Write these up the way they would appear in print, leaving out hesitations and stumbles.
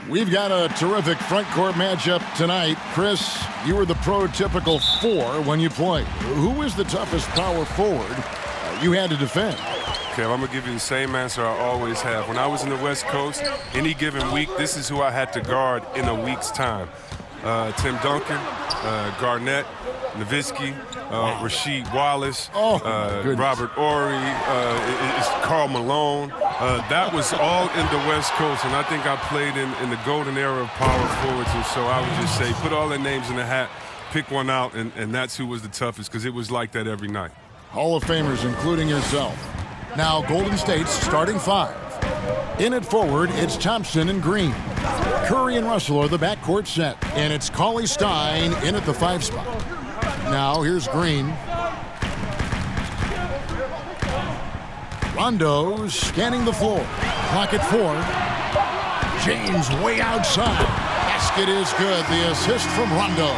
We've got a terrific front court matchup tonight. Chris, you were the prototypical 4 when you played. Who was the toughest power forward you had to defend? Kev, I'm going to give you the same answer I always have. When I was in the West Coast, any given week, this is who I had to guard in a week's time. Tim Duncan, Garnett, Nowitzki, Rasheed Wallace, Robert Horry, Karl Malone. That was all in the West Coast, and I think I played in the golden era of power forwards, and so I would just say put all their names in the hat, pick one out, and that's who was the toughest, because it was like that every night. Hall of Famers, including yourself. Now Golden State's starting 5. In at forward, it's Thompson and Green. Curry and Russell are the backcourt set, and it's Cauley-Stein in at the 5 spot. Now here's Green. Rondo scanning the floor. Clock at 4. James way outside. Basket is good. The assist from Rondo.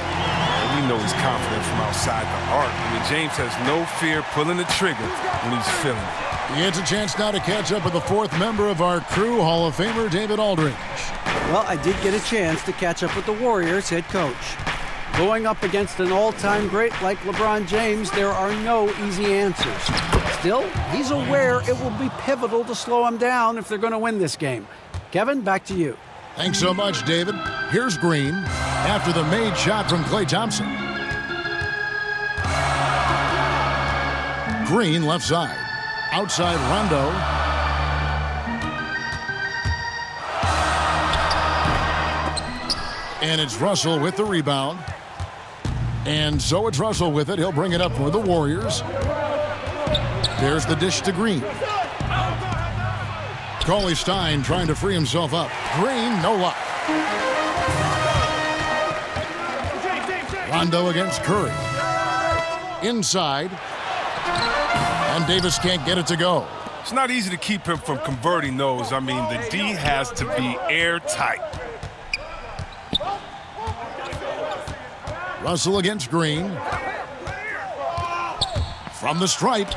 We know he's confident from outside the arc. I mean, James has no fear pulling the trigger when he's feeling it. He gets a chance now to catch up with the 4th member of our crew, Hall of Famer David Aldridge. Well, I did get a chance to catch up with the Warriors head coach. Going up against an all-time great like LeBron James, there are no easy answers. Still, he's aware it will be pivotal to slow him down if they're going to win this game. Kevin, back to you. Thanks so much, David. Here's Green after the made shot from Klay Thompson. Green left side. Outside Rondo. And it's Russell with the rebound. And so it's Russell with it. He'll bring it up for the Warriors. There's the dish to Green. Cauley-Stein trying to free himself up. Green, no luck. Rondo against Curry. Inside. And Davis can't get it to go. It's not easy to keep him from converting those. I mean, the D has to be airtight. Russell against Green. From the stripe.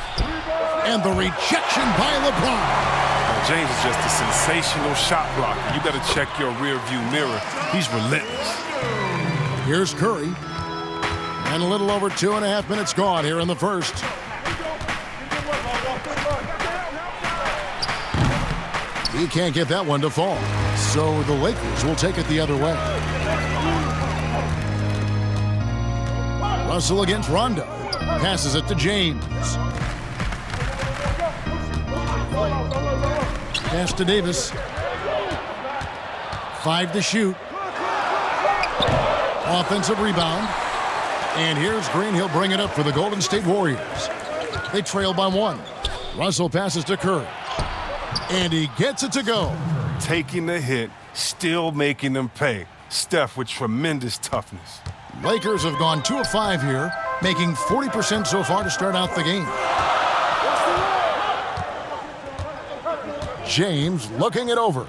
And the rejection by LeBron. James is just a sensational shot blocker. You got to check your rear view mirror. He's relentless. Here's Curry. And a little over 2.5 minutes gone here in the first. He can't get that one to fall. So the Lakers will take it the other way. Russell against Rondo. Passes it to James. Pass to Davis. 5 to shoot. Offensive rebound. And here's Green. He'll bring it up for the Golden State Warriors. They trail by 1. Russell passes to Curry. And he gets it to go. Taking the hit, still making them pay. Steph with tremendous toughness. Lakers have gone 2 of 5 here, making 40% so far to start out the game. James looking it over.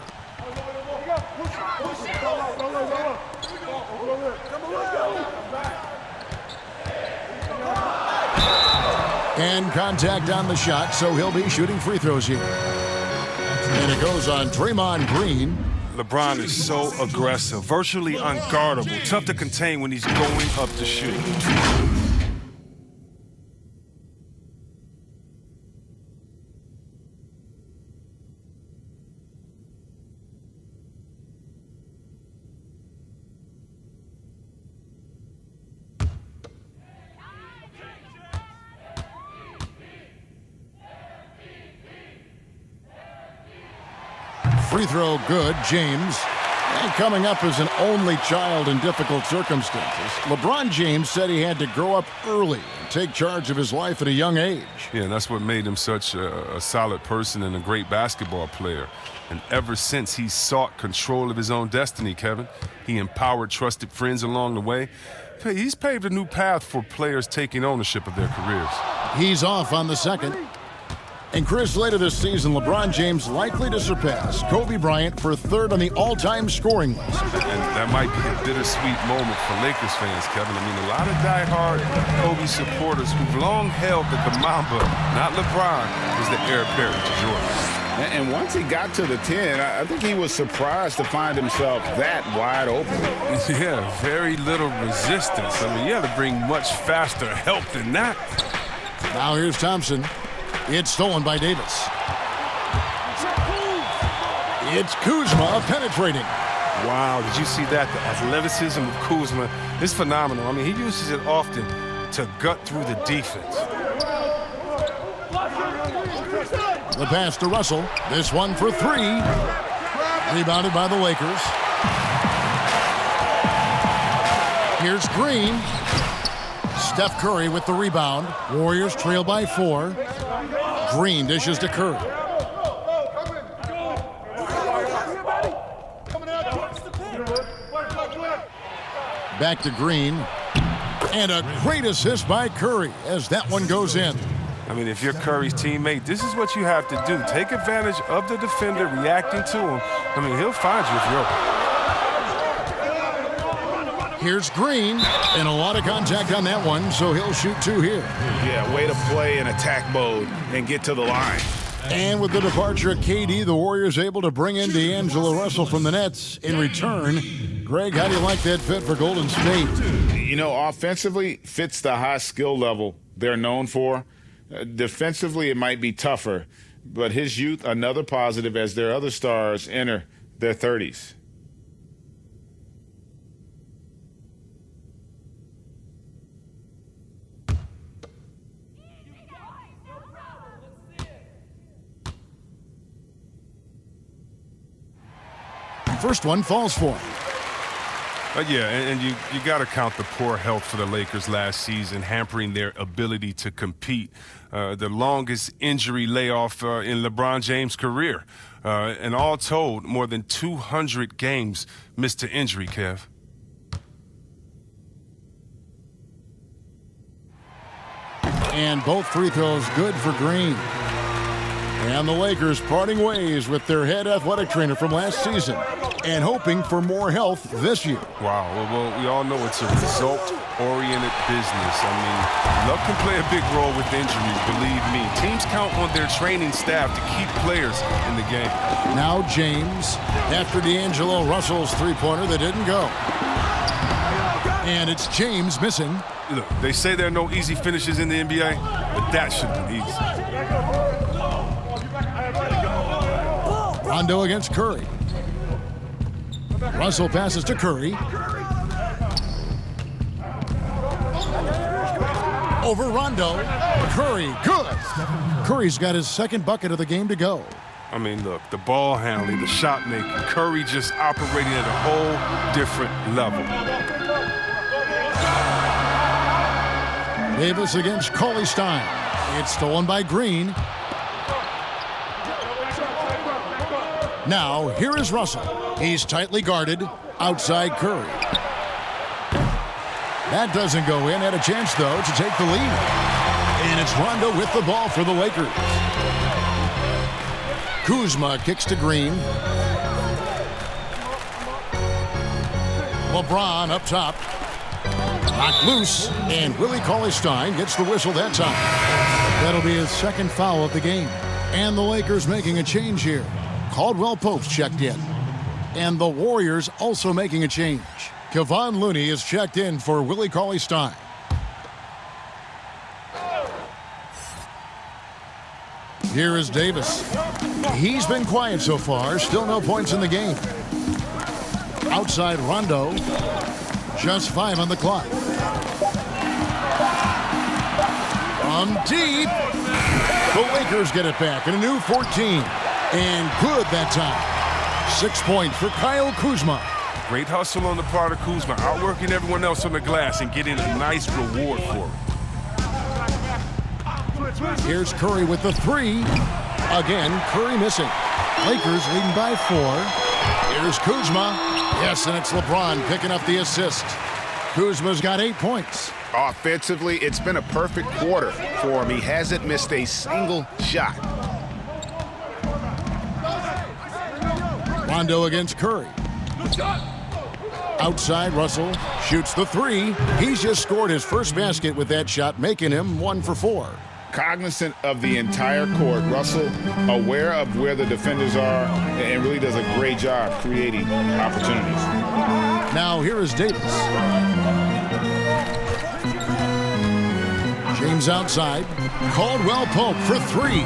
And contact on the shot, so he'll be shooting free throws here. And it goes on Draymond Green. LeBron is so aggressive, virtually unguardable, tough to contain when he's going up to shoot. Free throw good, James. And coming up as an only child in difficult circumstances, LeBron James said he had to grow up early and take charge of his life at a young age. Yeah, that's what made him such a solid person and a great basketball player. And ever since, he sought control of his own destiny, Kevin. He empowered trusted friends along the way. He's paved a new path for players taking ownership of their careers. He's off on the second. And Chris, later this season, LeBron James likely to surpass Kobe Bryant for 3rd on the all-time scoring list. And that might be a bittersweet moment for Lakers fans, Kevin. I mean, a lot of diehard Kobe supporters who've long held that the Mamba, not LeBron, is the heir apparent to Jordan. And once he got to the 10, I think he was surprised to find himself that wide open. Yeah, very little resistance. I mean, you had to bring much faster help than that. Now here's Thompson. It's stolen by Davis. It's Kuzma penetrating. Wow, did you see that? The athleticism of Kuzma is phenomenal. I mean, he uses it often to gut through the defense. The pass to Russell. This one for three. Rebounded by the Lakers. Here's Green. Steph Curry with the rebound. Warriors trail by 4. Green dishes to Curry. Back to Green. And a great assist by Curry as that one goes in. I mean, if you're Curry's teammate, this is what you have to do. Take advantage of the defender reacting to him. I mean, he'll find you if you're open. Here's Green, and a lot of contact on that one, so he'll shoot 2 here. Yeah, way to play in attack mode and get to the line. And with the departure of KD, the Warriors able to bring in D'Angelo Russell from the Nets. In return, Greg, how do you like that fit for Golden State? You know, offensively, fits the high skill level they're known for. Defensively, it might be tougher, but his youth, another positive as their other stars enter their 30s. First one falls for him. Yeah, and you got to count the poor health for the Lakers last season, hampering their ability to compete. The longest injury layoff in LeBron James' career. And all told, more than 200 games missed to injury, Kev. And both free throws good for Green. And the Lakers parting ways with their head athletic trainer from last season and hoping for more health this year. Wow, well, we all know it's a result-oriented business. I mean, luck can play a big role with injuries, believe me. Teams count on their training staff to keep players in the game. Now James, after D'Angelo Russell's three-pointer that didn't go. And it's James missing. Look, they say there are no easy finishes in the NBA, but that should have been easy. Rondo against Curry. Russell passes to Curry. Over Rondo. Curry, good. Curry's got his second bucket of the game to go. I mean, look, the ball handling, the shot making, Curry just operating at a whole different level. Davis against Cauley Stein. It's stolen by Green. Now, here is Russell. He's tightly guarded outside Curry. That doesn't go in. Had a chance, though, to take the lead. And it's Rondo with the ball for the Lakers. Kuzma kicks to Green. LeBron up top. Knocked loose, and Willie Cauley-Stein gets the whistle that time. That'll be his second foul of the game. And the Lakers making a change here. Caldwell Pope's checked in. And the Warriors also making a change. Kevon Looney is checked in for Willie Cauley-Stein. Here is Davis. He's been quiet so far. Still no points in the game. Outside Rondo. Just 5 on the clock. From deep. The Lakers get it back in a new 14. And good that time. 6 points for Kyle Kuzma. Great hustle on the part of Kuzma, outworking everyone else on the glass and getting a nice reward for it. Here's Curry with the 3. Again, Curry missing. Lakers leading by 4. Here's Kuzma. Yes, and it's LeBron picking up the assist. Kuzma's got 8 points. Offensively, it's been a perfect quarter for him. He hasn't missed a single shot. Rondo against Curry. Outside, Russell shoots the 3. He's just scored his first basket with that shot, making him 1 for 4. cognizant of the entire court. Russell aware of where the defenders are and really does a great job creating opportunities. Now here is Davis. James outside. Caldwell Pope for three.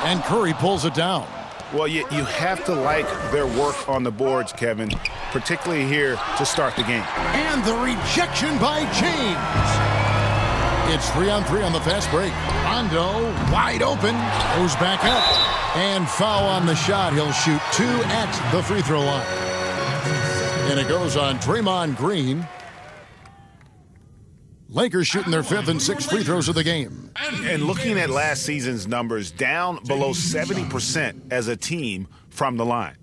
And Curry pulls it down. Well, you have to like their work on the boards, Kevin, particularly here to start the game. And the rejection by James. It's 3-on-3 on the fast break. Rondo wide open. Goes back up. And foul on the shot. He'll shoot 2 at the free throw line. And it goes on Draymond Green. Lakers shooting their 5th and 6th free throws of the game. And looking at last season's numbers, down below 70% as a team from the line.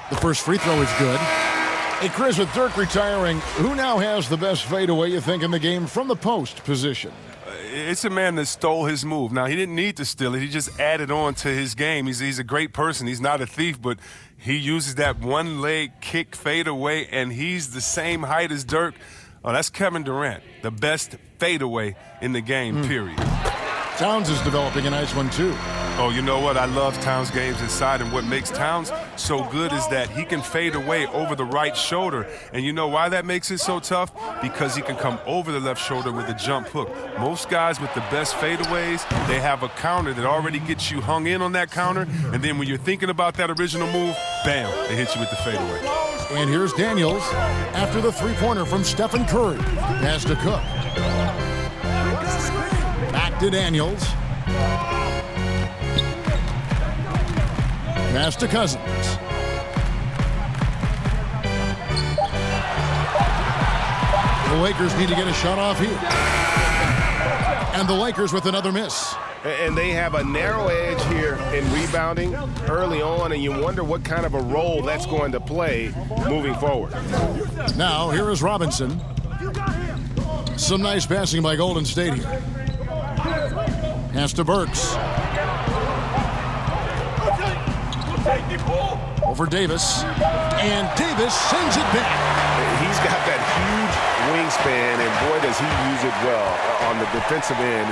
The first free throw is good. Hey, Chris, with Dirk retiring, who now has the best fadeaway, you think, in the game from the post position? It's a man that stole his move. Now, he didn't need to steal it. He just added on to his game. He's a great person. He's not a thief, but he uses that one-leg kick fadeaway, and he's the same height as Dirk. Oh, that's Kevin Durant, the best fadeaway in the game, period. Towns is developing a nice one, too. Oh, you know what? I love Towns' games inside, and what makes Towns so good is that he can fade away over the right shoulder. And you know why that makes it so tough? Because he can come over the left shoulder with a jump hook. Most guys with the best fadeaways, they have a counter that already gets you hung in on that counter, and then when you're thinking about that original move, bam, they hit you with the fadeaway. And here's Daniels after the three-pointer from Stephen Curry. Pass to Cook. Back to Daniels. Pass to Cousins. The Lakers need to get a shot off here. And the Lakers with another miss. And they have a narrow edge here in rebounding early on, and you wonder what kind of a role that's going to play moving forward. Now, here is Robinson. Some nice passing by Golden State here. Pass to Burks. Over Davis. And Davis sends it back. He's got that huge wingspan, and boy, does he use it well on the defensive end.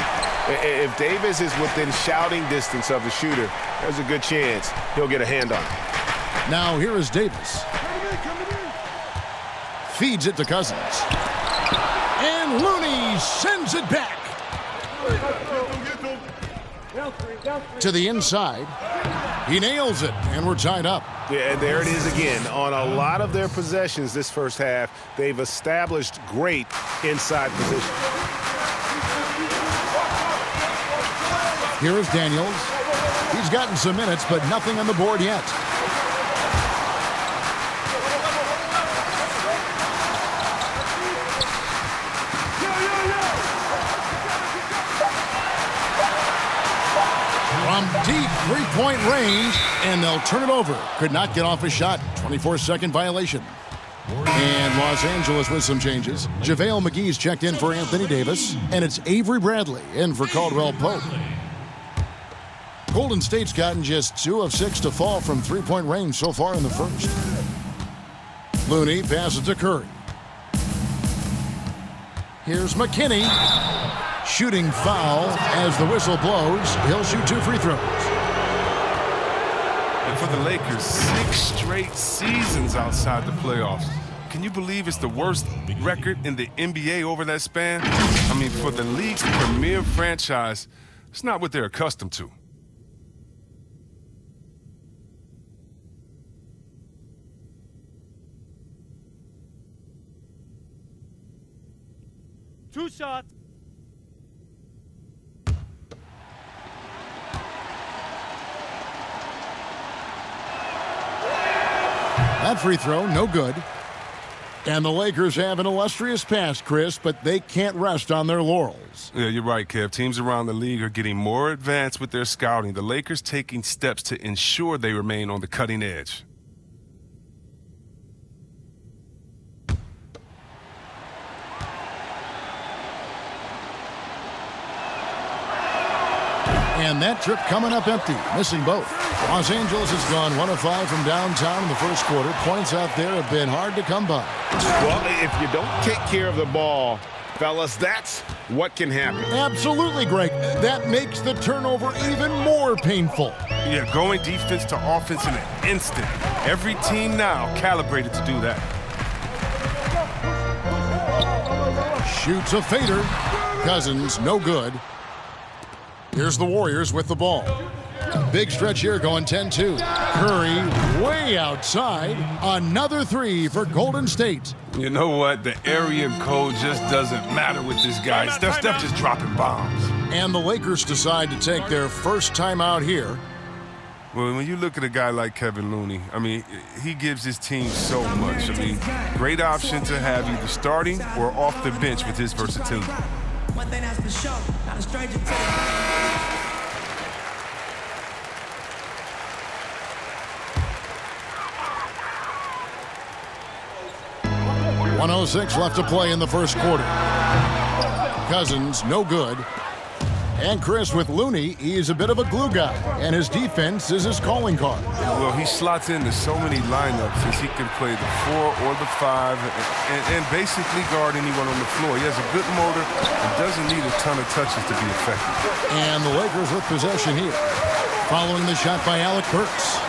If Davis is within shouting distance of the shooter, there's a good chance he'll get a hand on it. Now here is Davis. Feeds it to Cousins. And Looney sends it back. To the inside. He nails it, and we're tied up. Yeah, and there it is again. On a lot of their possessions this first half, they've established great inside position. Here is Daniels. He's gotten some minutes, but nothing on the board yet. From deep three-point range, and they'll turn it over. Could not get off a shot. 24-second violation. And Los Angeles with some changes. JaVale McGee's checked in for Anthony Davis, and it's Avery Bradley in for Caldwell Pope. Golden State's gotten just 2 of 6 to fall from three-point range so far in the first. Looney passes to Curry. Here's McKinney. Shooting foul as the whistle blows. He'll shoot 2 free throws. And for the Lakers, 6 straight seasons outside the playoffs. Can you believe it's the worst record in the NBA over that span? I mean, for the league's premier franchise, it's not what they're accustomed to. Two shots. That free throw, no good. And the Lakers have an illustrious past, Chris, but they can't rest on their laurels. Yeah, you're right, Kev. Teams around the league are getting more advanced with their scouting. The Lakers taking steps to ensure they remain on the cutting edge. And that trip coming up empty, missing both. Los Angeles has gone 1 of 5 from downtown in the first quarter. Points out there have been hard to come by. Well, if you don't take care of the ball, fellas, that's what can happen. Absolutely, Greg. That makes the turnover even more painful. Yeah, going defense to offense in an instant. Every team now calibrated to do that. Shoots a fader. Cousins, no good. Here's the Warriors with the ball. Big stretch here going 10-2. Curry way outside. Another three for Golden State. You know what? The area code just doesn't matter with this guy. Steph just dropping bombs. And the Lakers decide to take their first time out here. Well, when you look at a guy like Kevin Looney, I mean, he gives his team so much. I mean, great option to have either starting or off the bench with his versatility. One thing that's for sure, not a stranger to the 1:06 left to play in the first quarter. Cousins, no good. And Chris, with Looney, he's a bit of a glue guy, and his defense is his calling card. Well, he slots into so many lineups since he can play the 4 or the 5 and basically guard anyone on the floor. He has a good motor and doesn't need a ton of touches to be effective. And the Lakers with possession here. Following the shot by Alec Burks.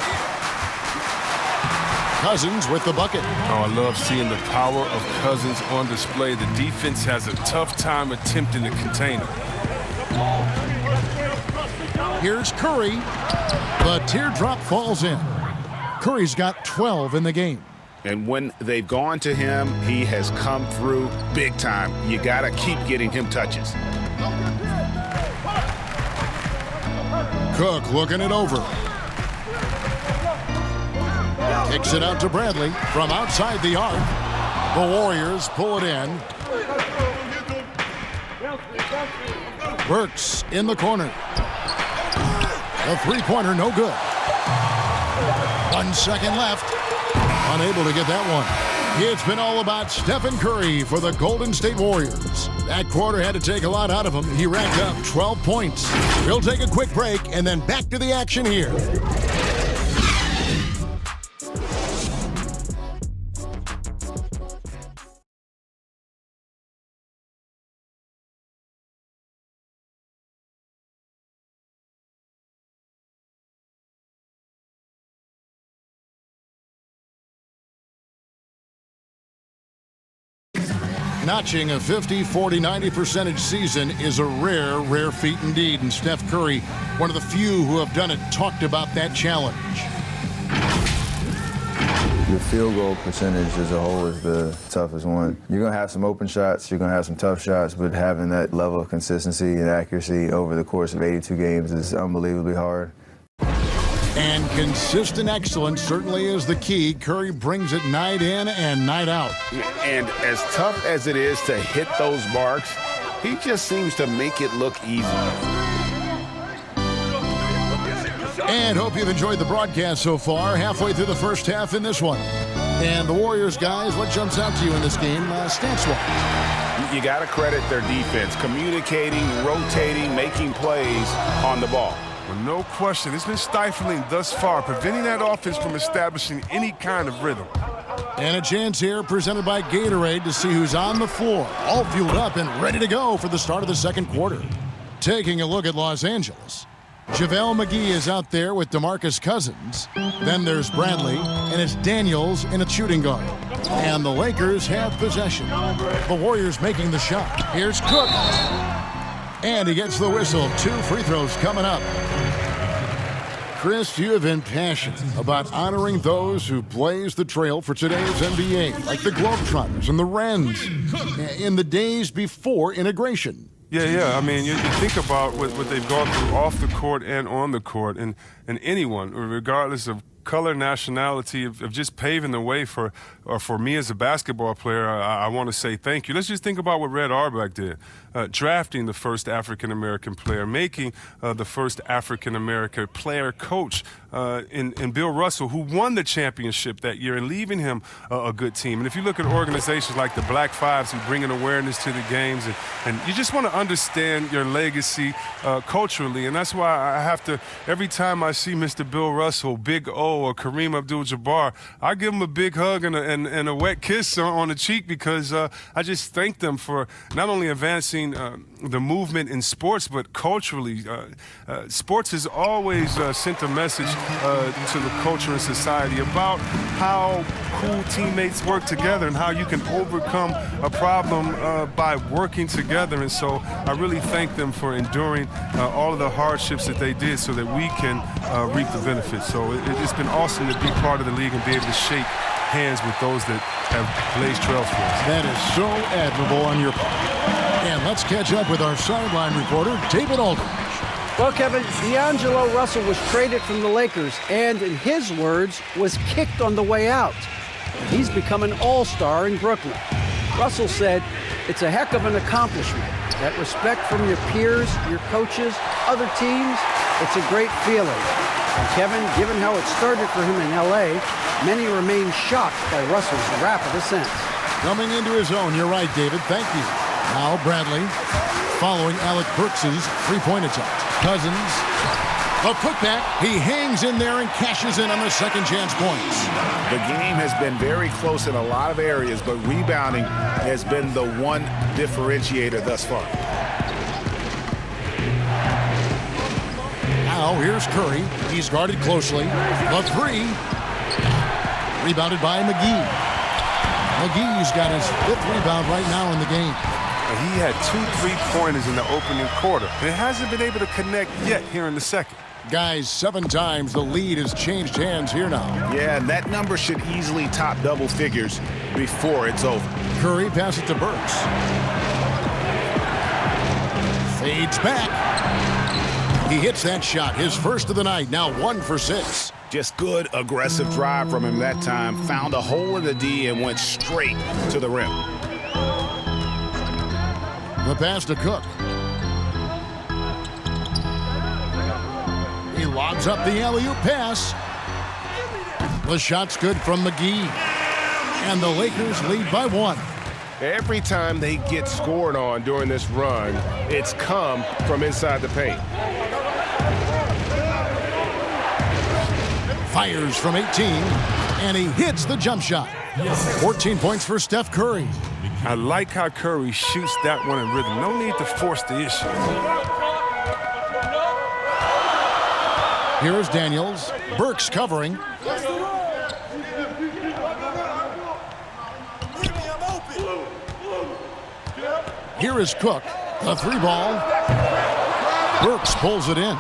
Cousins with the bucket. Oh, I love seeing the power of Cousins on display. The defense has a tough time attempting to contain him. Here's Curry. The teardrop falls in. Curry's got 12 in the game. And when they've gone to him, he has come through big time. You got to keep getting him touches. Cook looking it over. Kicks it out to Bradley from outside the arc. The Warriors pull it in. Burks in the corner. The three-pointer, no good. 1 second left. Unable to get that one. It's been all about Stephen Curry for the Golden State Warriors. That quarter had to take a lot out of him. He racked up 12 points. We'll take a quick break and then back to the action here. Notching a 50, 40, 90% season is a rare, rare feat indeed. And Steph Curry, one of the few who have done it, talked about that challenge. The field goal percentage as a whole is the toughest one. You're going to have some open shots, you're going to have some tough shots, but having that level of consistency and accuracy over the course of 82 games is unbelievably hard. And consistent excellence certainly is the key. Curry brings it night in and night out. And as tough as it is to hit those marks, he just seems to make it look easy. And hope you've enjoyed the broadcast so far. Halfway through the first half in this one. And the Warriors, guys, what jumps out to you in this game, stance-wise? You got to credit their defense, communicating, rotating, making plays on the ball. Well, no question. It's been stifling thus far, preventing that offense from establishing any kind of rhythm. And a chance here presented by Gatorade to see who's on the floor, all fueled up and ready to go for the start of the second quarter. Taking a look at Los Angeles. JaVale McGee is out there with DeMarcus Cousins. Then there's Bradley, and it's Daniels in a shooting guard. And the Lakers have possession. The Warriors making the shot. Here's Cook. And he gets the whistle. 2 free throws coming up. Chris, you have been passionate about honoring those who blazed the trail for today's NBA, like the Globetrotters and the Wrens, in the days before integration. Yeah. I mean, you think about what they've gone through off the court and on the court, and anyone, regardless of color, nationality, of just paving the way for me as a basketball player, I want to say thank you. Let's just think about what Red Auerbach did. Drafting the first African-American player, making the first African-American player coach, in Bill Russell, who won the championship that year, and leaving him a good team. And if you look at organizations like the Black Fives who bring an awareness to the games, and you just want to understand your legacy culturally. And that's why I have to, every time I see Mr. Bill Russell, Big O, or Kareem Abdul-Jabbar, I give them a big hug and a wet kiss on the cheek, because I just thank them for not only advancing the movement in sports, but culturally. Sports has always sent a message to the culture and society about how cool teammates work together and how you can overcome a problem by working together. And so I really thank them for enduring all of the hardships that they did so that we can reap the benefits. So it's been awesome to be part of the league and be able to shake hands with those that have blazed trails for us. That is so admirable on your part. And let's catch up with our sideline reporter, David Aldridge. Well, Kevin, D'Angelo Russell was traded from the Lakers and, in his words, was kicked on the way out. He's become an all-star in Brooklyn. Russell said, "It's a heck of an accomplishment. That respect from your peers, your coaches, other teams, it's a great feeling." And Kevin, given how it started for him in L.A., many remain shocked by Russell's rapid ascent. Coming into his own, you're right, David. Thank you. Now Bradley following Alec Burks' three-point attempt. Cousins, a putback. He hangs in there and cashes in on the second chance points. The game has been very close in a lot of areas, but rebounding has been the one differentiator thus far. Now here's Curry. He's guarded closely. The three. Rebounded by McGee. McGee's got his fifth rebound right now in the game. He had 2 3-pointers in the opening quarter, and hasn't been able to connect yet here in the second. Guys, 7 times the lead has changed hands here now. Yeah, and that number should easily top double figures before it's over. Curry passes it to Burks. Fades back. He hits that shot, his first of the night, now 1 for 6. Just good, aggressive drive from him that time. Found a hole in the D and went straight to the rim. The pass to Cook. He lobs up the alley-oop pass. The shot's good from McGee. And the Lakers lead by 1. Every time they get scored on during this run, it's come from inside the paint. Fires from 18, and he hits the jump shot. 14 points for Steph Curry. I like how Curry shoots that one in rhythm. No need to force the issue. Here's Daniels. Burks covering. Here is Cook. The 3 ball. Burks pulls it in.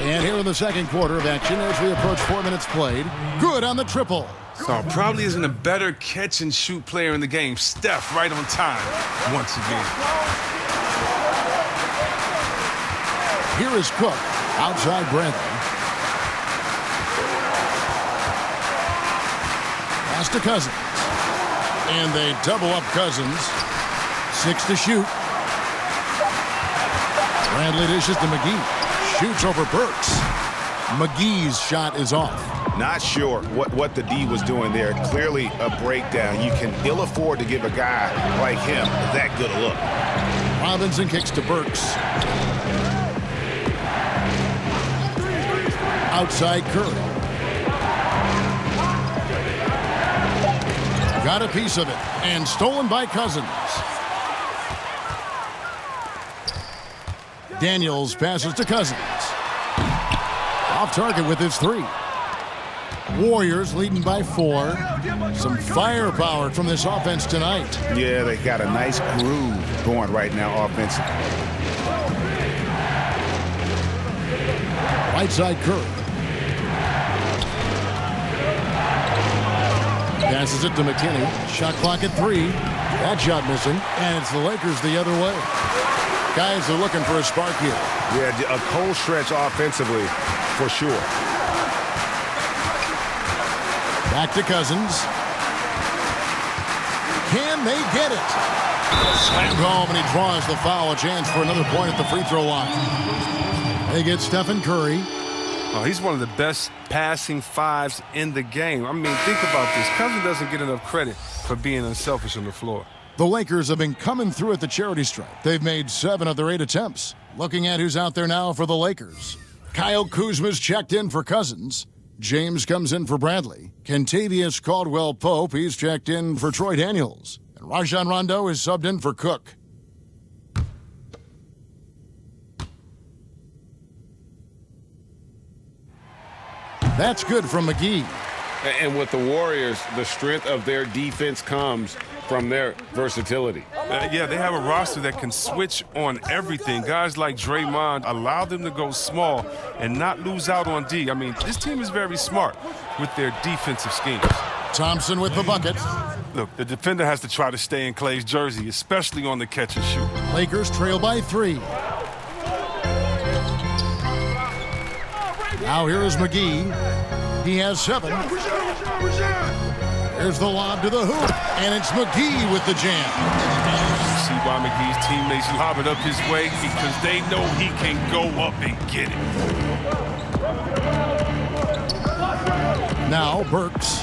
And here in the second quarter of action as we approach 4 minutes played. Good on the triple. So probably isn't a better catch and shoot player in the game. Steph right on time once again. Here is Cook outside Bradley. Pass to Cousins. And they double up Cousins. 6 to shoot. Bradley dishes to McGee. Shoots over Burks. McGee's shot is off. Not sure what the D was doing there. Clearly a breakdown. You can ill afford to give a guy like him that good a look. Robinson kicks to Burks. Outside Curry. Got a piece of it and stolen by Cousins. Daniels passes to Cousins. Off target with his 3. Warriors leading by 4. Some firepower from this offense tonight. Yeah, they got a nice groove going right now offensively. Right side Curry. Passes it to McKinney. Shot clock at 3. That shot missing. And it's the Lakers the other way. Guys are looking for a spark here. Yeah, a cold stretch offensively for sure. Back to Cousins. Can they get it? Slammed home, and he draws the foul. A chance for another point at the free throw line. They get Stephen Curry. Oh, he's one of the best passing fives in the game. I mean, think about this. Cousins doesn't get enough credit for being unselfish on the floor. The Lakers have been coming through at the charity stripe. They've made 7 of their 8 attempts. Looking at who's out there now for the Lakers. Kyle Kuzma's checked in for Cousins. James comes in for Bradley. Kentavious Caldwell-Pope, he's checked in for Troy Daniels. And Rajon Rondo is subbed in for Cook. That's good from McGee. And with the Warriors, the strength of their defense comes from their versatility. Yeah, they have a roster that can switch on everything. Guys like Draymond allow them to go small and not lose out on D. I mean, this team is very smart with their defensive schemes. Thompson with the bucket. Look, the defender has to try to stay in Clay's jersey, especially on the catch and shoot. Lakers trail by 3. Now here is McGee. He has 7. There's the lob to the hoop, and it's McGee with the jam. You see why McGee's teammates lob it up his way? Because they know he can go up and get it. Now Burks.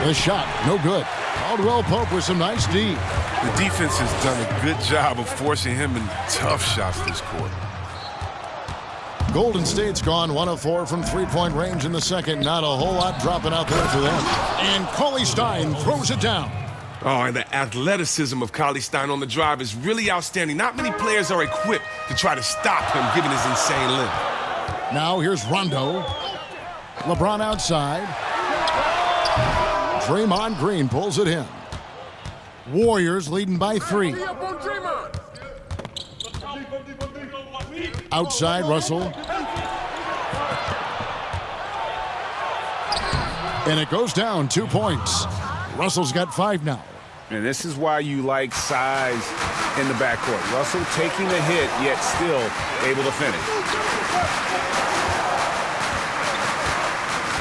The shot, no good. Caldwell-Pope with some nice D. The defense has done a good job of forcing him in tough shots this quarter. Golden State's gone 1 of 4 from three-point range in the second. Not a whole lot dropping out there for them. And Cauley-Stein throws it down. Oh, and the athleticism of Cauley-Stein on the drive is really outstanding. Not many players are equipped to try to stop him, given his insane length. Now here's Rondo. LeBron outside. Draymond Green pulls it in. Warriors leading by 3. Outside, Russell. And it goes down 2 points. Russell's got 5 now. And this is why you like size in the backcourt. Russell taking the hit, yet still able to finish.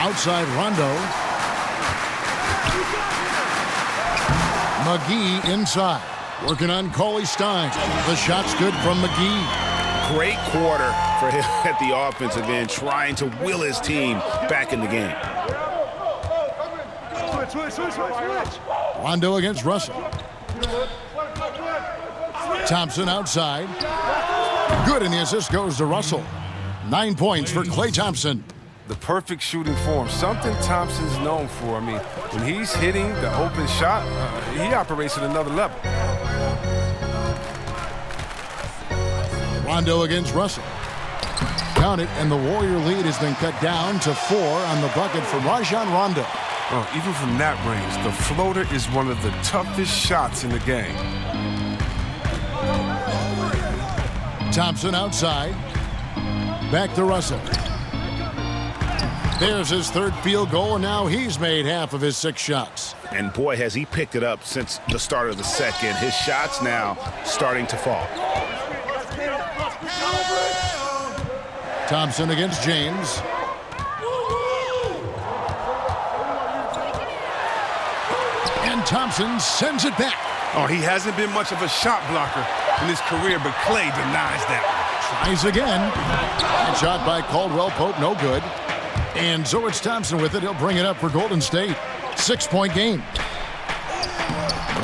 Outside, Rondo. McGee inside. Working on Cauley-Stein. The shot's good from McGee. Great quarter for him at the offensive end, trying to will his team back in the game. Rondo against Russell. Thompson outside. Good, and the assist goes to Russell. 9 points for Klay Thompson. The perfect shooting form, something Thompson's known for. I mean, when he's hitting the open shot, he operates at another level. Rondo against Russell. Count it, and the Warrior lead has been cut down to 4 on the bucket from Rajon Rondo. Oh, even from that range, the floater is one of the toughest shots in the game. Thompson outside. Back to Russell. There's his 3rd field goal, and now he's made half of his 6 shots. And boy, has he picked it up since the start of the second. His shots now starting to fall. Thompson against James. And Thompson sends it back. Oh, he hasn't been much of a shot blocker in his career, but Klay denies that. Tries again. That shot by Caldwell-Pope, no good. And so it's Thompson with it. He'll bring it up for Golden State. 6-point game.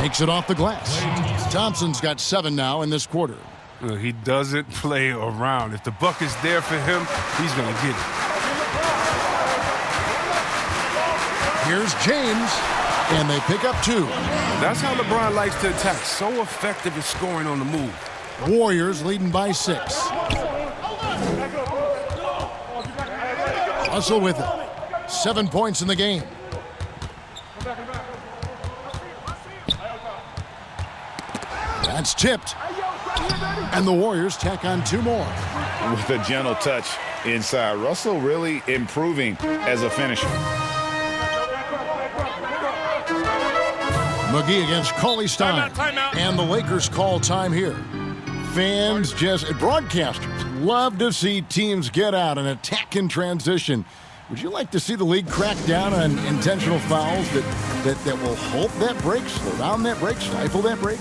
Makes it off the glass. Thompson's got 7 now in this quarter. He doesn't play around. If the buck is there for him, he's going to get it. Here's James, and they pick up 2. That's how LeBron likes to attack. So effective at scoring on the move. Warriors leading by 6. Russell with it. 7 points in the game. That's tipped. And the Warriors tack on 2 more. With a gentle touch inside. Russell really improving as a finisher. McGee against Cauley-Stein. And the Lakers call time here. Fans, broadcasters love to see teams get out and attack in transition. Would you like to see the league crack down on intentional fouls that that will halt that break, slow down that break, stifle that break?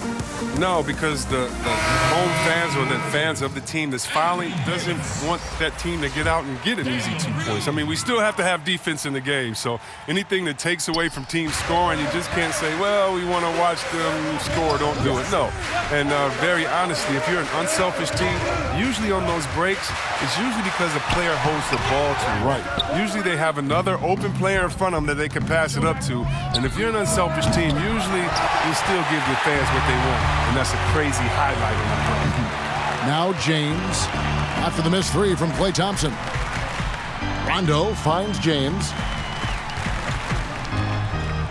No, because the home fans or the fans of the team that's fouling doesn't want that team to get out and get an easy 2 points. I mean, we still have to have defense in the game. So anything that takes away from team scoring, you just can't say, well, we want to watch them score. Don't do it. No. And very honestly, if you're an unselfish team, usually on those breaks, it's usually because a player holds the ball too right. Usually they have another open player in front of them that they can pass it up to. And if you're an unselfish team, usually you still give your fans what they want. And that's a crazy highlight in the break. Now James, after the missed three from Klay Thompson. Rondo finds James.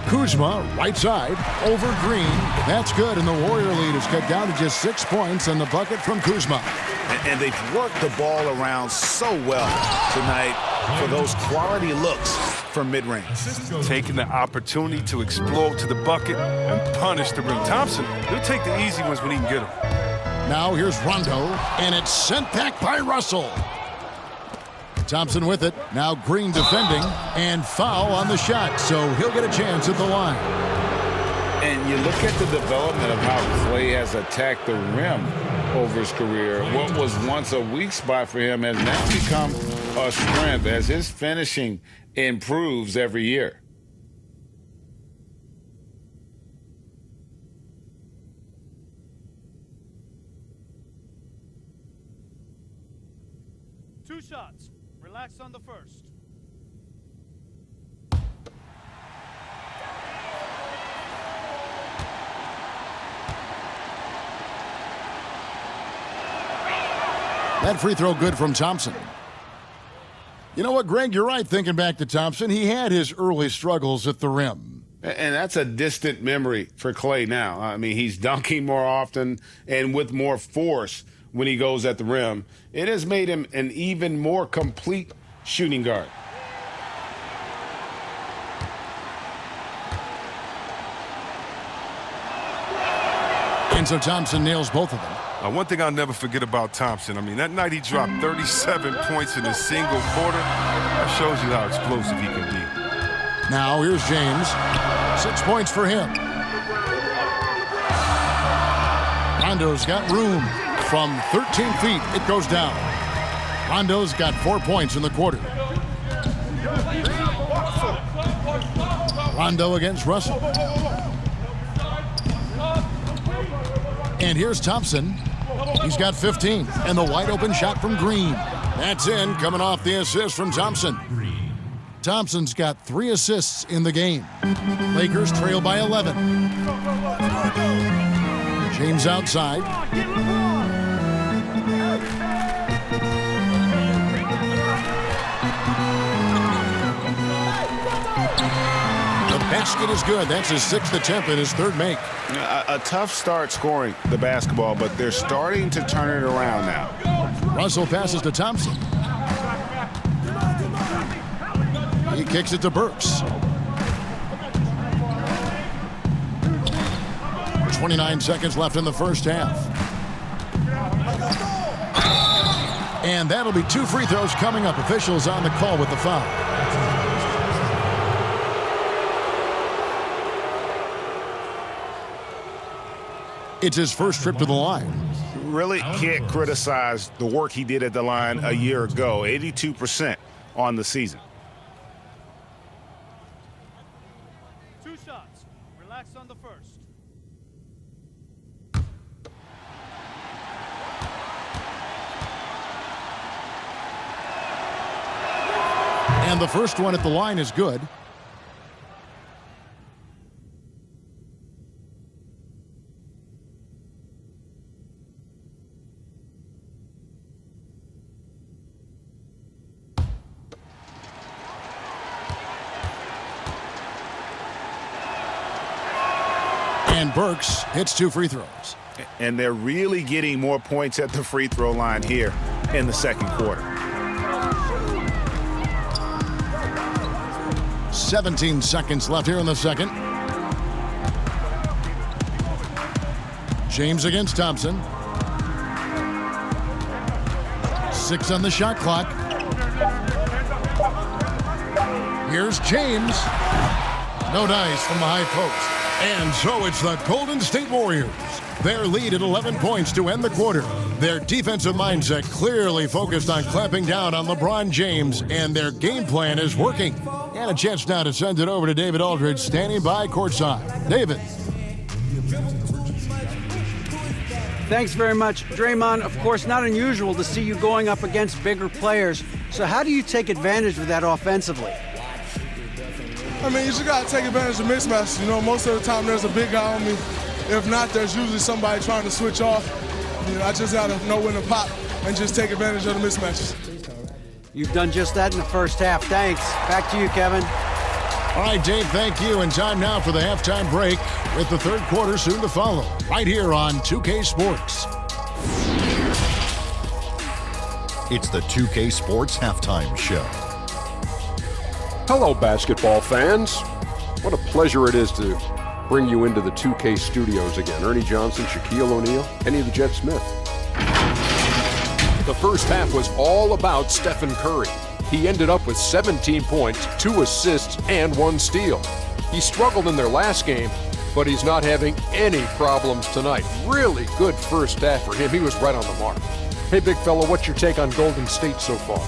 Kuzma, right side, over Green. That's good, and the Warrior lead is cut down to just 6 points and the bucket from Kuzma. And they've worked the ball around so well tonight for those quality looks from mid-range. Taking the opportunity to explode to the bucket and punish the rim. Thompson, he'll take the easy ones when he can get them. Now here's Rondo, and it's sent back by Russell. Thompson with it. Now Green defending, and foul on the shot, so he'll get a chance at the line. And you look at the development of how Klay has attacked the rim over his career. What was once a weak spot for him has now become a strength as his finishing improves every year. Two shots. Relax on the first. That free throw good from Thompson. You know what, Greg? You're right thinking back to Thompson. He had his early struggles at the rim. And that's a distant memory for Klay now. I mean, he's dunking more often and with more force when he goes at the rim. It has made him an even more complete shooting guard. And so Thompson nails both of them. One thing I'll never forget about Thompson, I mean, that night he dropped 37 points in a single quarter. That shows you how explosive he can be. Now here's James. 6 points for him. Rondo's got room. From 13 feet, it goes down. Rondo's got 4 points in the quarter. Rondo against Russell. And here's Thompson. He's got 15. And the wide open shot from Green. That's in, coming off the assist from Thompson. Thompson's got 3 assists in the game. Lakers trail by 11. James outside. The basket is good. That's his 6th attempt and his 3rd make. A tough start scoring the basketball, but they're starting to turn it around now. Russell passes to Thompson. He kicks it to Burks. 29 seconds left in the first half. And that'll be 2 free throws coming up. Officials on the call with the foul. It's his first trip to the line. Really can't criticize the work he did at the line a year ago. 82% on the season. 2 shots. Relax on the first. And the first one at the line is good. And Burks hits 2 free throws. And they're really getting more points at the free throw line here in the second quarter. 17 seconds left here in the second. James against Thompson. 6 on the shot clock. Here's James. No dice from the high post. And so it's the Golden State Warriors. Their lead at 11 points to end the quarter. Their defensive mindset clearly focused on clamping down on LeBron James, and their game plan is working. And a chance now to send it over to David Aldridge, standing by courtside. David. Thanks very much, Draymond. Of course, not unusual to see you going up against bigger players. So how do you take advantage of that offensively? I mean, you just got to take advantage of mismatches. You know, most of the time there's a big guy on me. If not, there's usually somebody trying to switch off. You know, I just got to know when to pop and just take advantage of the mismatches. You've done just that in the first half. Thanks. Back to you, Kevin. All right, Dave, thank you. And time now for the halftime break with the third quarter soon to follow. Right here on 2K Sports. It's the 2K Sports Halftime Show. Hello, basketball fans. What a pleasure it is to bring you into the 2K studios again. Ernie Johnson, Shaquille O'Neal, Kenny the Jet Smith. The first half was all about Stephen Curry. He ended up with 17 points, 2 assists, and 1 steal. He struggled in their last game, but he's not having any problems tonight. Really good first half for him. He was right on the mark. Hey, big fella, what's your take on Golden State so far?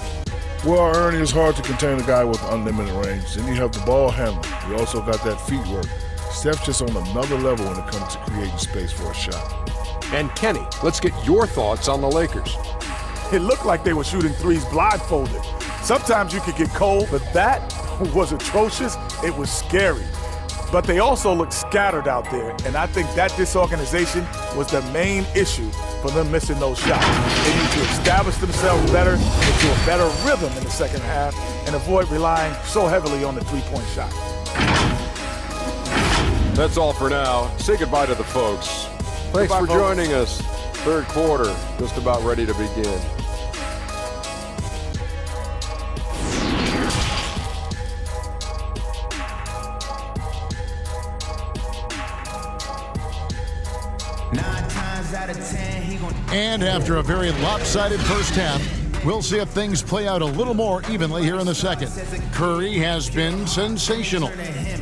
Well, Ernie, it's hard to contain a guy with unlimited range. Then you have the ball handler. You also got that feet work. Steph's just on another level when it comes to creating space for a shot. And Kenny, let's get your thoughts on the Lakers. It looked like they were shooting threes blindfolded. Sometimes you could get cold, but that was atrocious. It was scary. But they also looked scattered out there, and I think that disorganization was the main issue for them missing those shots. They need to establish themselves better, into a better rhythm in the second half, and avoid relying so heavily on the three-point shot. That's all for now. Say goodbye to the folks. Thanks for joining us. Third quarter, just about ready to begin. And after a very lopsided first half, we'll see if things play out a little more evenly here in the second. Curry has been sensational.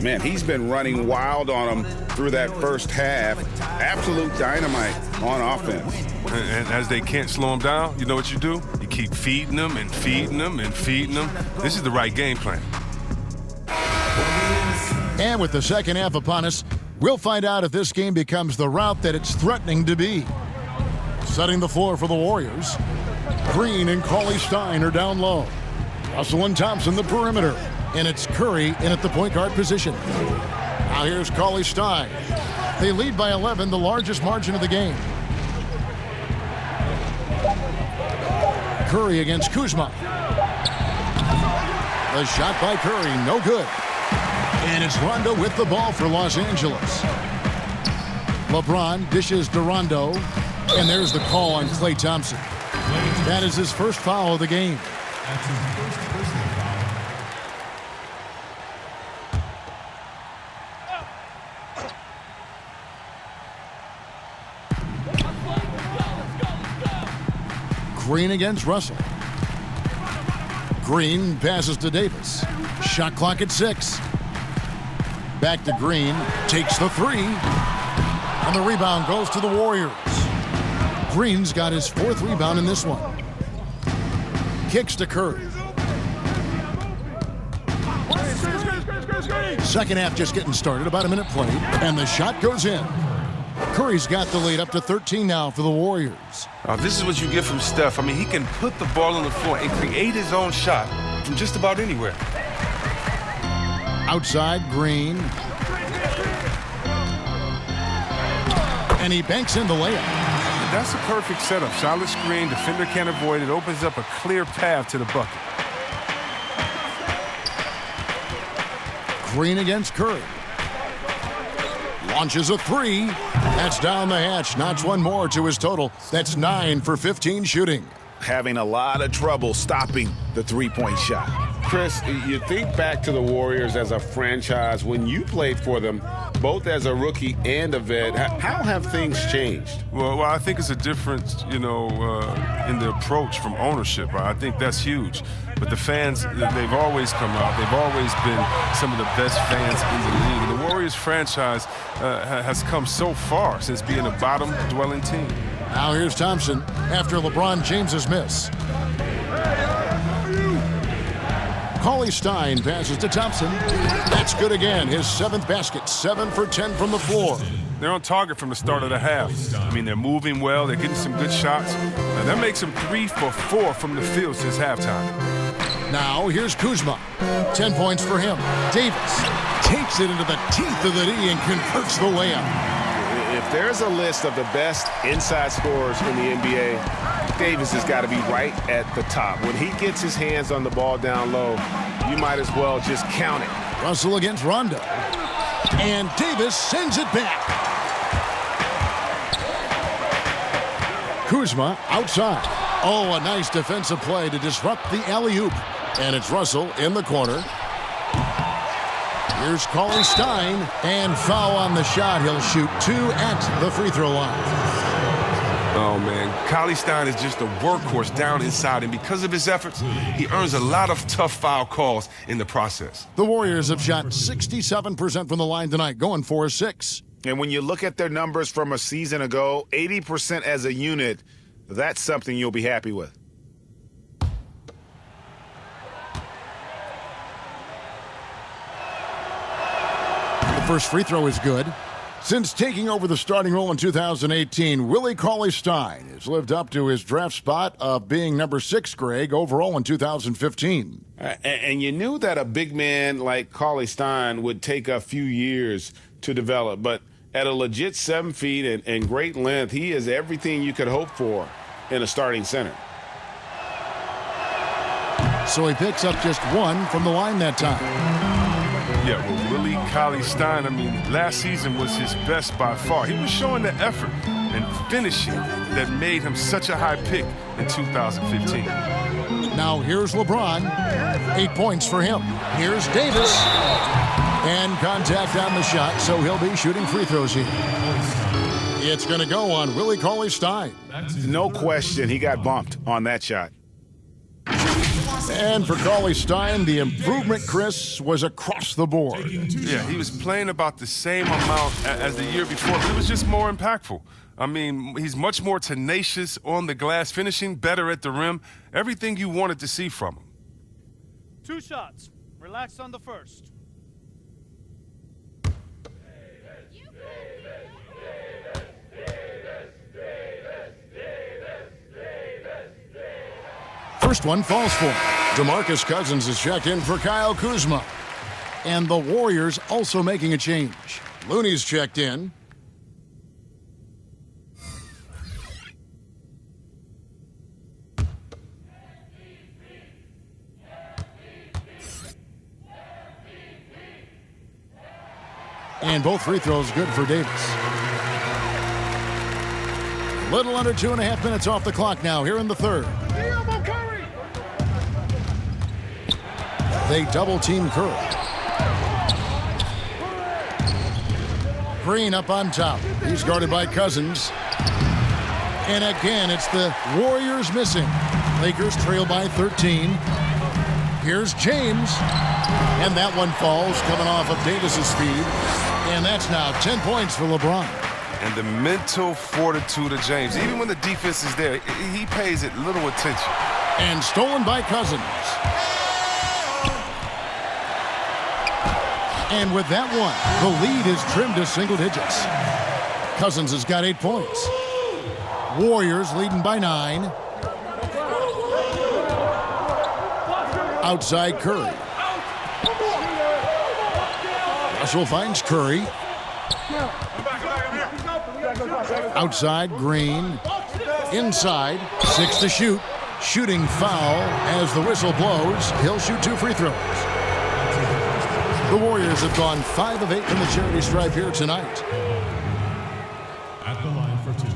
Man, he's been running wild on them through that first half. Absolute dynamite on offense. And as they can't slow him down, you know what you do? You keep feeding them and feeding them and feeding them. This is the right game plan. And with the second half upon us, we'll find out if this game becomes the route that it's threatening to be. Setting the floor for the Warriors, Green and Cauley-Stein are down low. Russell and Thompson the perimeter, and it's Curry in at the point guard position. Now here's Cauley-Stein. They lead by 11, the largest margin of the game. Curry against Kuzma. The shot by Curry, no good. And it's Rondo with the ball for Los Angeles. LeBron dishes to Rondo, and there's the call on Klay Thompson. That is his first foul of the game. Green against Russell. Green passes to Davis. Shot clock at 6. Back to Green, takes the 3, and the rebound goes to the Warriors. Green's got his 4th rebound in this one. Kicks to Curry. Second half just getting started, about a minute played, and the shot goes in. Curry's got the lead up to 13 now for the Warriors. This is what you get from Steph. I mean, he can put the ball on the floor and create his own shot from just about anywhere. Outside, Green. And he banks in the layup. That's a perfect setup. Solid screen, defender can't avoid it. Opens up a clear path to the bucket. Green against Curry. Launches a 3. That's down the hatch. Knocks one more to his total. That's 9 for 15 shooting. Having a lot of trouble stopping the three-point shot. Chris, you think back to the Warriors as a franchise. When you played for them, both as a rookie and a vet, how have things changed? Well, I think it's a difference, in the approach from ownership. Right? I think that's huge. But the fans, they've always come out. They've always been some of the best fans in the league. And the Warriors franchise has come so far since being a bottom-dwelling team. Now here's Thompson after LeBron James's miss. Cauley-Stein passes to Thompson. That's good again. His 7th basket, 7 for 10 from the floor. They're on target from the start of the half. I mean, they're moving well. They're getting some good shots. That makes them 3 for 4 from the field since halftime. Now here's Kuzma. 10 points for him. Davis takes it into the teeth of the D and converts the layup. If there's a list of the best inside scorers in the NBA, Davis has got to be right at the top. When he gets his hands on the ball down low, you might as well just count it. Russell against Rondo. And Davis sends it back. Kuzma outside. Oh, a nice defensive play to disrupt the alley-oop. And it's Russell in the corner. Here's Cauley-Stein, and foul on the shot. He'll shoot 2 at the free throw line. Oh, man. Cauley-Stein is just a workhorse down inside, and because of his efforts, he earns a lot of tough foul calls in the process. The Warriors have shot 67% from the line tonight, going 4-6. And when you look at their numbers from a season ago, 80% as a unit, that's something you'll be happy with. The first free throw is good. Since taking over the starting role in 2018, Willie Cauley-Stein has lived up to his draft spot of being number 6, Greg, overall in 2015. And you knew that a big man like Cauley-Stein would take a few years to develop, but at a legit 7 feet and great length, he is everything you could hope for in a starting center. So he picks up just 1 from the line that time. Yeah, well, Willie Cauley-Stein, I mean, last season was his best by far. He was showing the effort and finishing that made him such a high pick in 2015. Now here's LeBron. 8 points for him. Here's Davis. And contact on the shot, so he'll be shooting free throws here. It's going to go on Willie Cauley-Stein. No question, he got bumped on that shot. And for Cauley-Stein, the improvement, Chris, was across the board. Yeah, he was playing about the same amount as the year before, but it was just more impactful. I mean, he's much more tenacious on the glass, finishing better at the rim. Everything you wanted to see from him. 2 shots. Relax on the first. First one falls for him. DeMarcus Cousins is checked in for Kyle Kuzma. And the Warriors also making a change. Looney's checked in. And both free throws good for Davis. Little under 2.5 minutes off the clock now here in the third. They double-team Curry. Green up on top. He's guarded by Cousins. And again, it's the Warriors missing. Lakers trail by 13. Here's James. And that one falls, coming off of Davis's speed. And that's now 10 points for LeBron. And the mental fortitude of James, even when the defense is there, he pays it little attention. And stolen by Cousins. And with that one, the lead is trimmed to single digits. Cousins has got 8 points. Warriors leading by 9. Outside Curry. Russell finds Curry. Outside Green. Inside. 6 to shoot. Shooting foul as the whistle blows. He'll shoot 2 free throws. The Warriors have gone 5 of 8 from the charity stripe here tonight. At the line for 2.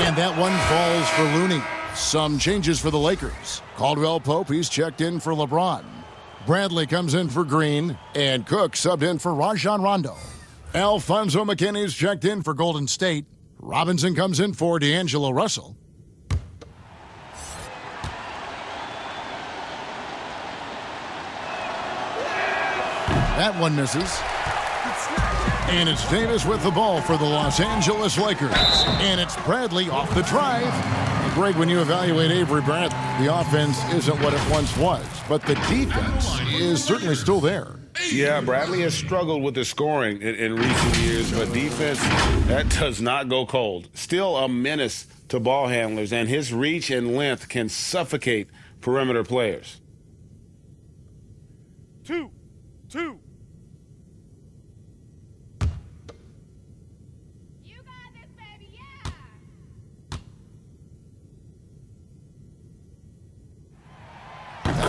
And that one falls for Looney. Some changes for the Lakers. Caldwell Pope, he's checked in for LeBron. Bradley comes in for Green, and Cook subbed in for Rajon Rondo. Alfonso McKinney's checked in for Golden State. Robinson comes in for D'Angelo Russell. That one misses. And it's Davis with the ball for the Los Angeles Lakers. And it's Bradley off the drive. Greg, when you evaluate Avery Bradley, the offense isn't what it once was, but the defense is certainly still there. Yeah, Bradley has struggled with the scoring in recent years, but defense, that does not go cold. Still a menace to ball handlers, and his reach and length can suffocate perimeter players. 2-2.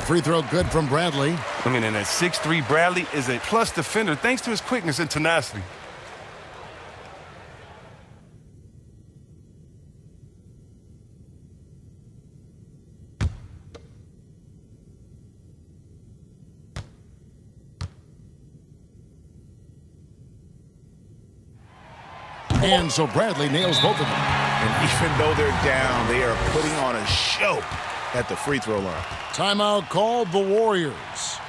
Free throw good from Bradley. I mean, and at 6'3", Bradley is a plus defender thanks to his quickness and tenacity. And so Bradley nails both of them. And even though they're down, they are putting on a show at the free throw line. Timeout called the Warriors.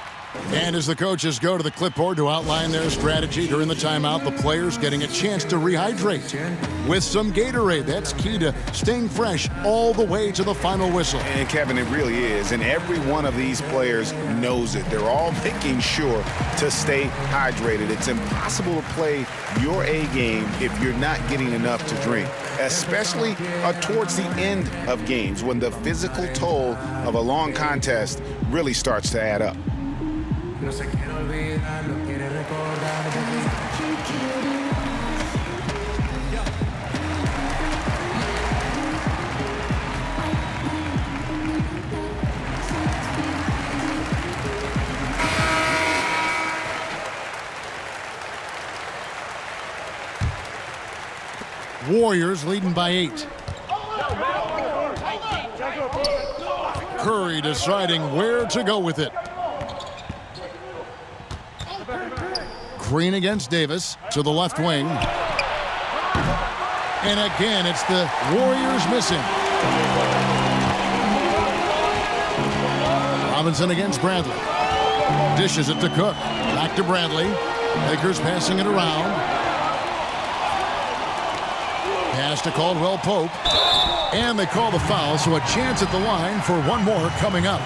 And as the coaches go to the clipboard to outline their strategy during the timeout, the players getting a chance to rehydrate with some Gatorade. That's key to staying fresh all the way to the final whistle. And Kevin, it really is. And every one of these players knows it. They're all making sure to stay hydrated. It's impossible to play your A game if you're not getting enough to drink, especially towards the end of games when the physical toll of a long contest really starts to add up. No se quiere olvidar, no quiere recordar. Warriors leading by 8. Curry deciding where to go with it. Green against Davis to the left wing. And again, it's the Warriors missing. Robinson against Bradley. Dishes it to Cook. Back to Bradley. Lakers passing it around. Pass to Caldwell Pope. And they call the foul, so a chance at the line for one more coming up.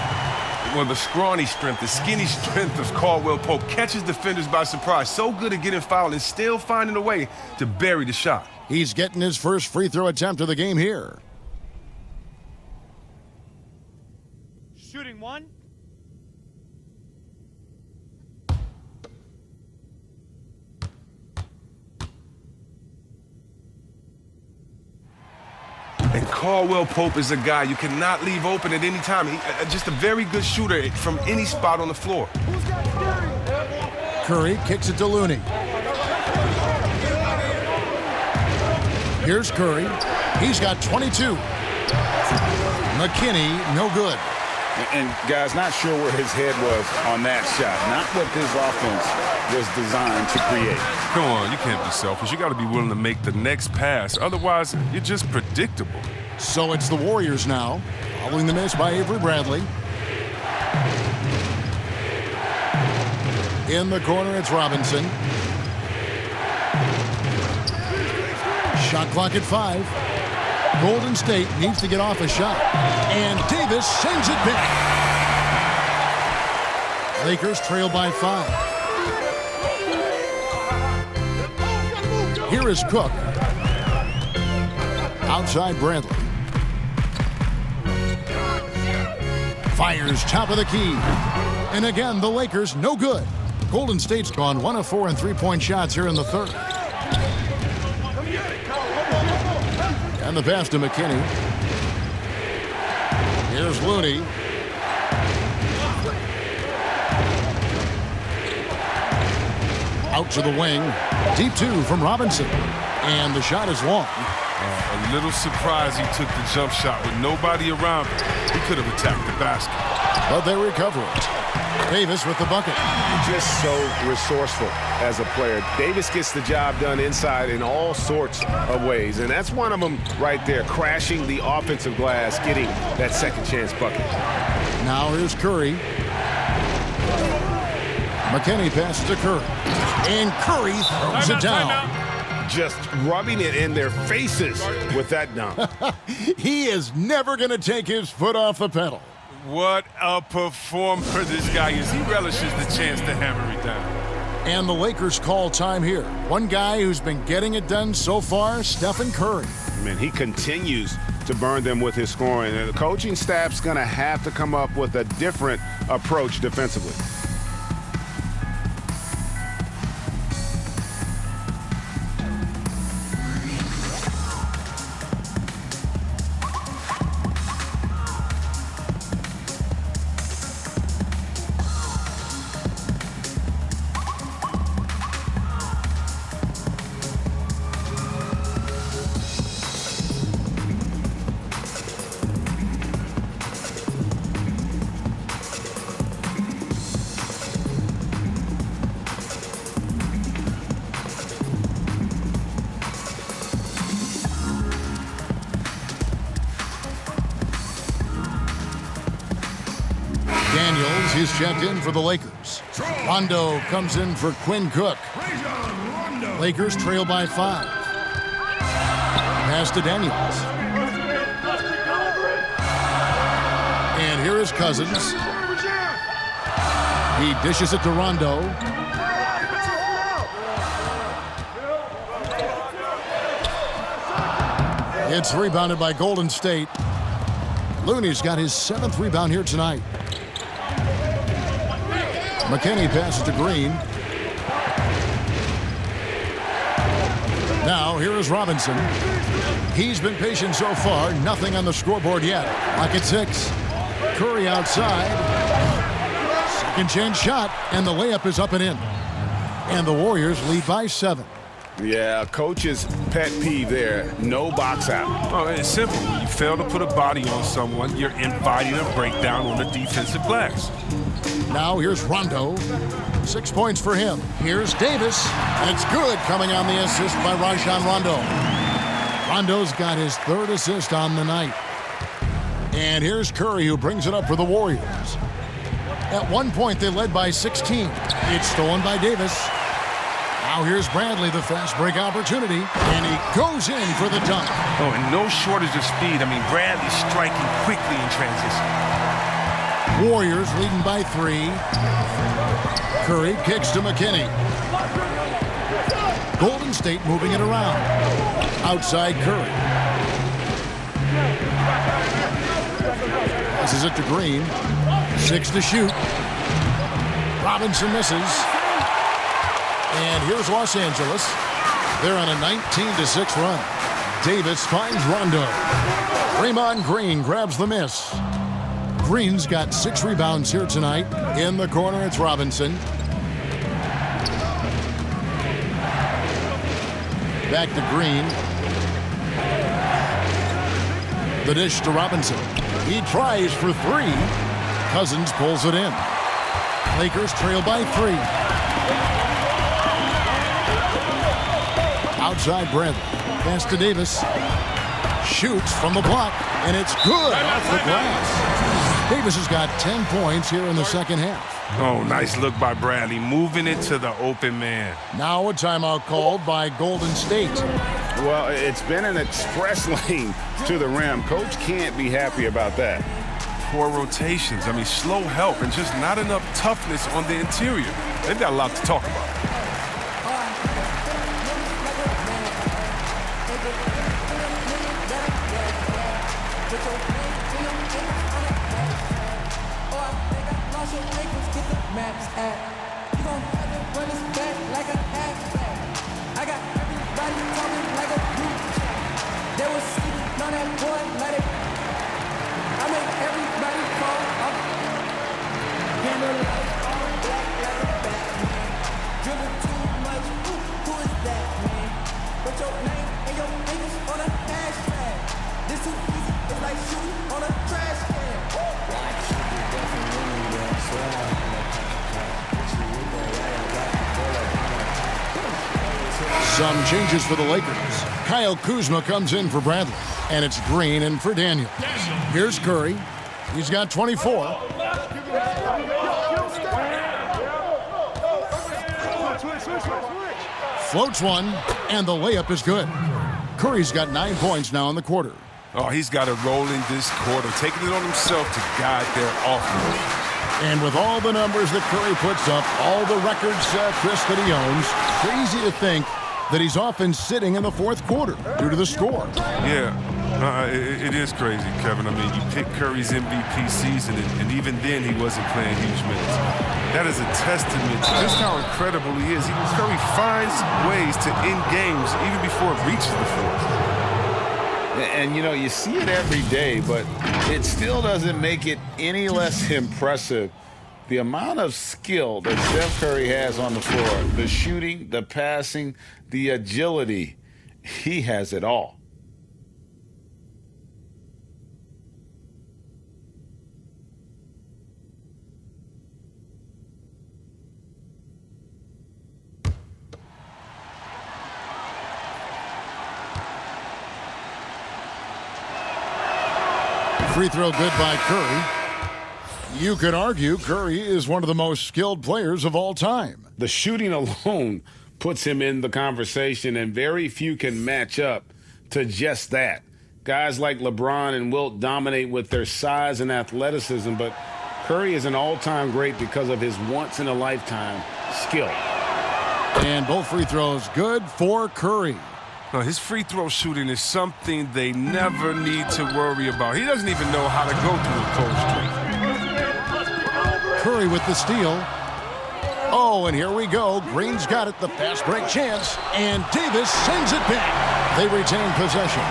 Well, the scrawny strength, the skinny strength of Caldwell Pope catches defenders by surprise. So good at getting fouled and still finding a way to bury the shot. He's getting his first free throw attempt of the game here. Shooting one. And Caldwell Pope is a guy you cannot leave open at any time. Just a very good shooter from any spot on the floor. Curry kicks it to Looney. Here's Curry. He's got 22. McKinney, no good. And guys, not sure where his head was on that shot. Not what this offense was designed to create. Come on, you can't be selfish. You got to be willing to make the next pass. Otherwise, you're just predictable. So it's the Warriors now, following the miss by Avery Bradley. In the corner, it's Robinson. Shot clock at 5. Golden State needs to get off a shot. And Davis sends it back. Lakers trail by 5. Here is Cook. Outside Bradley. Fires top of the key. And again, the Lakers no good. Golden State's gone 1 of 4 in three-point shots here in the third. And the pass to McKinney. Here's Looney. Out to the wing. Deep 2 from Robinson. And the shot is long. A little surprised he took the jump shot with nobody around him. He could have attacked the basket. But they recover it. Davis with the bucket. Just so resourceful as a player. Davis gets the job done inside in all sorts of ways, and that's one of them right there, crashing the offensive glass, getting that second chance bucket. Now here's Curry. McKinney passes to Curry. And Curry throws it down. Just rubbing it in their faces with that dunk. He is never going to take his foot off the pedal. What a performer this guy is. He relishes the chance to hammer it down. And the Lakers call time here. One guy who's been getting it done so far, Stephen Curry. Man, he continues to burn them with his scoring. And the coaching staff's going to have to come up with a different approach defensively. Daniels is checked in for the Lakers. Rondo comes in for Quinn Cook. Lakers trail by 5. Pass to Daniels. And here is Cousins. He dishes it to Rondo. It's rebounded by Golden State. Looney's got his 7th rebound here tonight. McKinney passes to Green. Now, here is Robinson. He's been patient so far. Nothing on the scoreboard yet. Lock at 6. Curry outside. Second chance shot, and the layup is up and in. And the Warriors lead by 7. Yeah, coach's pet peeve there. No box out. Oh, it's simple. When you fail to put a body on someone, you're inviting a breakdown on the defensive glass. Now here's Rondo. 6 points for him. Here's Davis. And it's good, coming on the assist by Rajon Rondo. Rondo's got his 3rd assist on the night. And here's Curry, who brings it up for the Warriors. At one point, they led by 16. It's stolen by Davis. Now here's Bradley, the fast break opportunity, and he goes in for the dunk. Oh, and no shortage of speed. I mean, Bradley striking quickly in transition. Warriors leading by 3. Curry kicks to McKinney. Golden State moving it around. Outside Curry. Passes it to Green. 6 to shoot. Robinson misses. And here's Los Angeles. They're on a 19-6 run. Davis finds Rondo. Draymond Green grabs the miss. Green's got 6 rebounds here tonight. In the corner, it's Robinson. Back to Green. The dish to Robinson. He tries for 3. Cousins pulls it in. Lakers trail by 3. Outside Bradley. Pass to Davis. Shoots from the block, and it's good off the glass. Davis has got 10 points here in the second half. Oh, nice look by Bradley, moving it to the open man. Now a timeout called by Golden State. Well, it's been an express lane to the rim. Coach can't be happy about that. Poor rotations. I mean, slow help and just not enough toughness on the interior. They've got a lot to talk about. What's your name? and your niggas on a hashtag. This too easy, it's like shooting on a trash can. Some changes for the Lakers. Kyle Kuzma comes in for Bradley, and it's Green in for Daniel. Here's Curry. He's got 24. Floats one, and the layup is good. Curry's got 9 points now in the quarter. Oh, he's got it rolling this quarter, taking it on himself to guide their offense. And with all the numbers that Curry puts up, all the records, Chris, that he owns, crazy to think that he's often sitting in the fourth quarter due to the score. Yeah, it is crazy, Kevin. I mean, you pick Curry's MVP season, and even then he wasn't playing huge minutes. That is a testament to just how incredible he is. Curry finds ways to end games even before it reaches the fourth. And, you know, you see it every day, but it still doesn't make it any less impressive. The amount of skill that Steph Curry has on the floor, the shooting, the passing, the agility, he has it all. Free throw good by Curry. You could argue Curry is one of the most skilled players of all time. The shooting alone puts him in the conversation, and very few can match up to just that. Guys like LeBron and Wilt dominate with their size and athleticism, but Curry is an all-time great because of his once-in-a-lifetime skill. And both free throws good for Curry. Now, his free throw shooting is something they never need to worry about. He doesn't even know how to go through a cold streak. Curry with the steal. Oh, and here we go. Green's got it, the fast break chance, and Davis sends it back. They retain possession.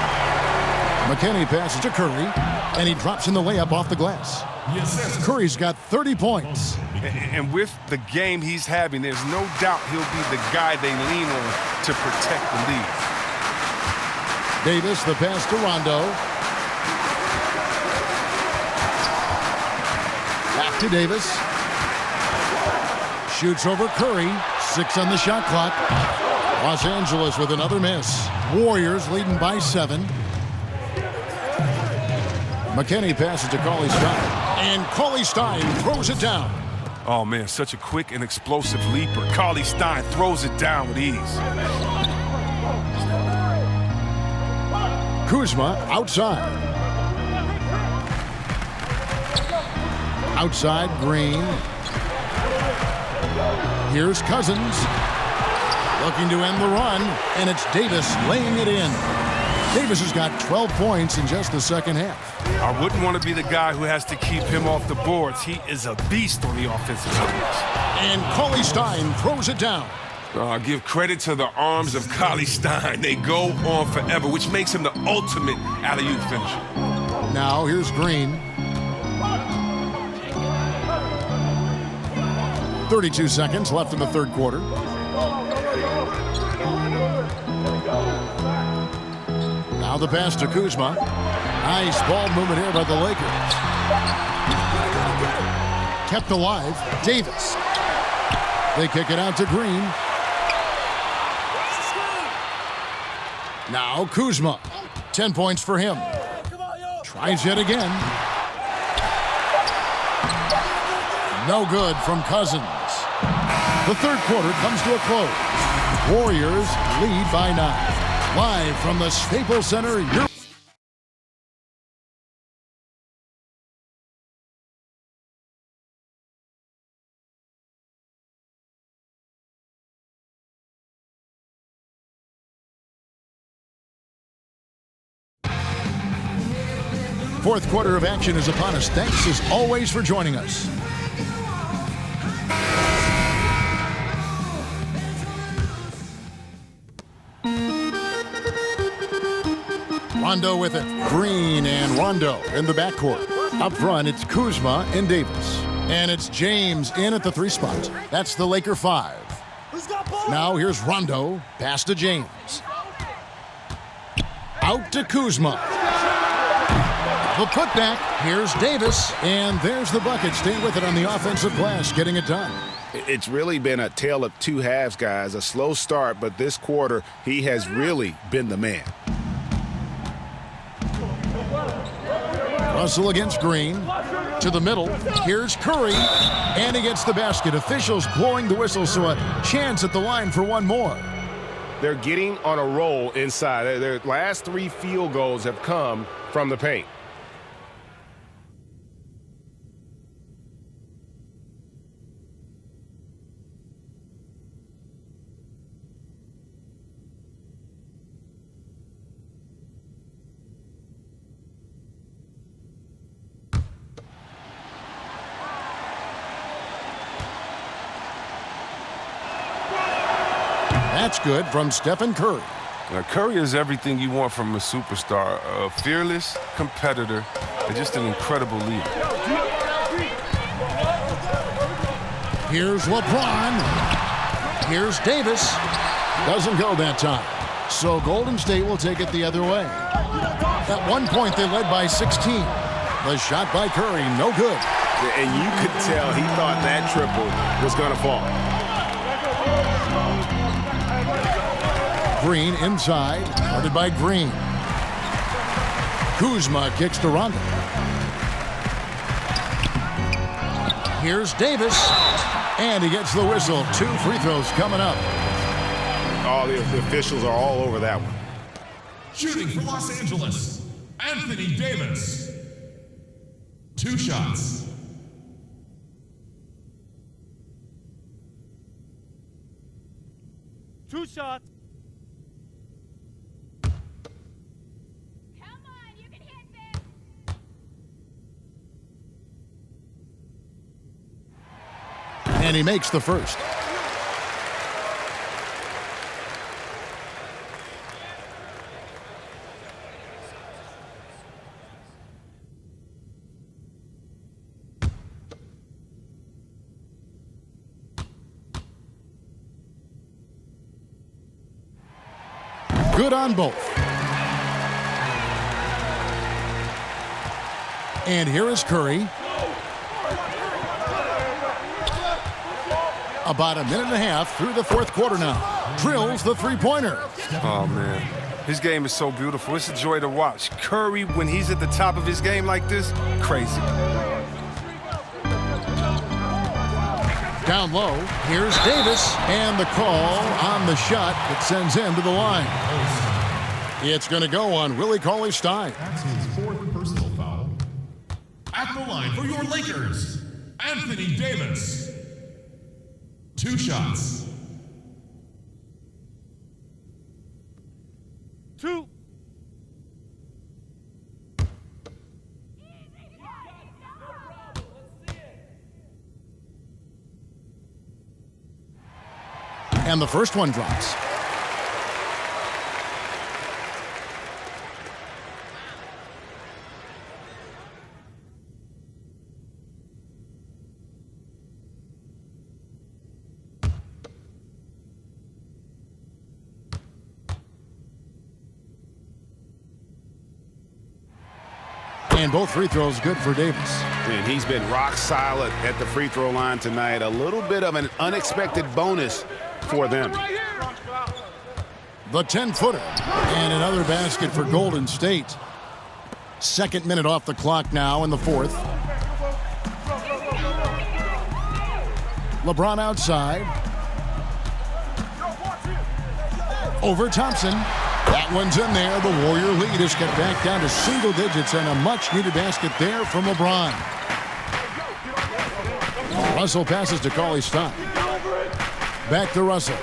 McKinney passes to Curry, and he drops in the layup off the glass. Curry's got 30 points. And with the game he's having, there's no doubt he'll be the guy they lean on to protect the lead. Davis, the pass to Rondo. Back to Davis. Shoots over Curry. 6 on the shot clock. Los Angeles with another miss. Warriors leading by 7. McKinney passes to Cauley-Stein. And Cauley-Stein throws it down. Oh, man, such a quick and explosive leaper. Cauley-Stein throws it down with ease. Kuzma outside. Outside, Green. Here's Cousins. Looking to end the run, and it's Davis laying it in. Davis has got 12 points in just the second half. I wouldn't want to be the guy who has to keep him off the boards. He is a beast on the offensive side. And Cauley-Stein throws it down. Give credit to the arms of Cauley-Stein. They go on forever, which makes him the ultimate alley-oop finisher. Now here's Green. 32 seconds left in the third quarter. Now the pass to Kuzma. Nice ball movement here by the Lakers. Kept alive, Davis. They kick it out to Green. Now Kuzma. 10 points for him. Tries yet again. No good from Cousins. The third quarter comes to a close. Warriors lead by 9. Live from the Staples Center, fourth quarter of action is upon us. Thanks as always for joining us. Rondo with it. Green and Rondo in the backcourt. Up front, it's Kuzma and Davis. And it's James in at the 3 spot. That's the Laker 5. Now here's Rondo. Pass to James. Out to Kuzma. The putback. Here's Davis. And there's the bucket. Stay with it on the offensive glass, getting it done. It's really been a tale of two halves, guys. A slow start, but this quarter, he has really been the man. Russell against Green. To the middle. Here's Curry. And he gets the basket. Officials blowing the whistle, so a chance at the line for one more. They're getting on a roll inside. Their last 3 field goals have come from the paint. That's good from Stephen Curry. Now, Curry is everything you want from a superstar. A fearless competitor and just an incredible leader. Here's LeBron. Here's Davis. Doesn't go that time. So Golden State will take it the other way. At one point, they led by 16. The shot by Curry, no good. And you could tell he thought that triple was going to fall. Green inside, guarded by Green. Kuzma kicks to Rondo. Here's Davis, and he gets the whistle. 2 free throws coming up. All the officials are all over that one. Shooting for Los Angeles, Anthony Davis. 2 shots. Two shots. And he makes the first. Good on both. And here is Curry. About a minute and a half through the 4th quarter now. Drills the three-pointer. Oh, man. His game is so beautiful. It's a joy to watch. Curry, when he's at the top of his game like this, crazy. Down low, here's Davis, and the call on the shot that sends him to the line. It's going to go on Willie Cauley-Stein. That's his 4th personal foul. At the line for your Lakers, Anthony Davis. 2 shots. 2. And the first one drops. And both free throws good for Davis. And he's been rock solid at the free throw line tonight. A little bit of an unexpected bonus for them. The 10-footer. And another basket for Golden State. 2nd minute off the clock now in the 4th. LeBron outside. Over Thompson. That one's in there. The Warrior lead is cut back down to single digits, and a much-needed basket there from LeBron. Russell passes to Cauley-Stein. Back to Russell.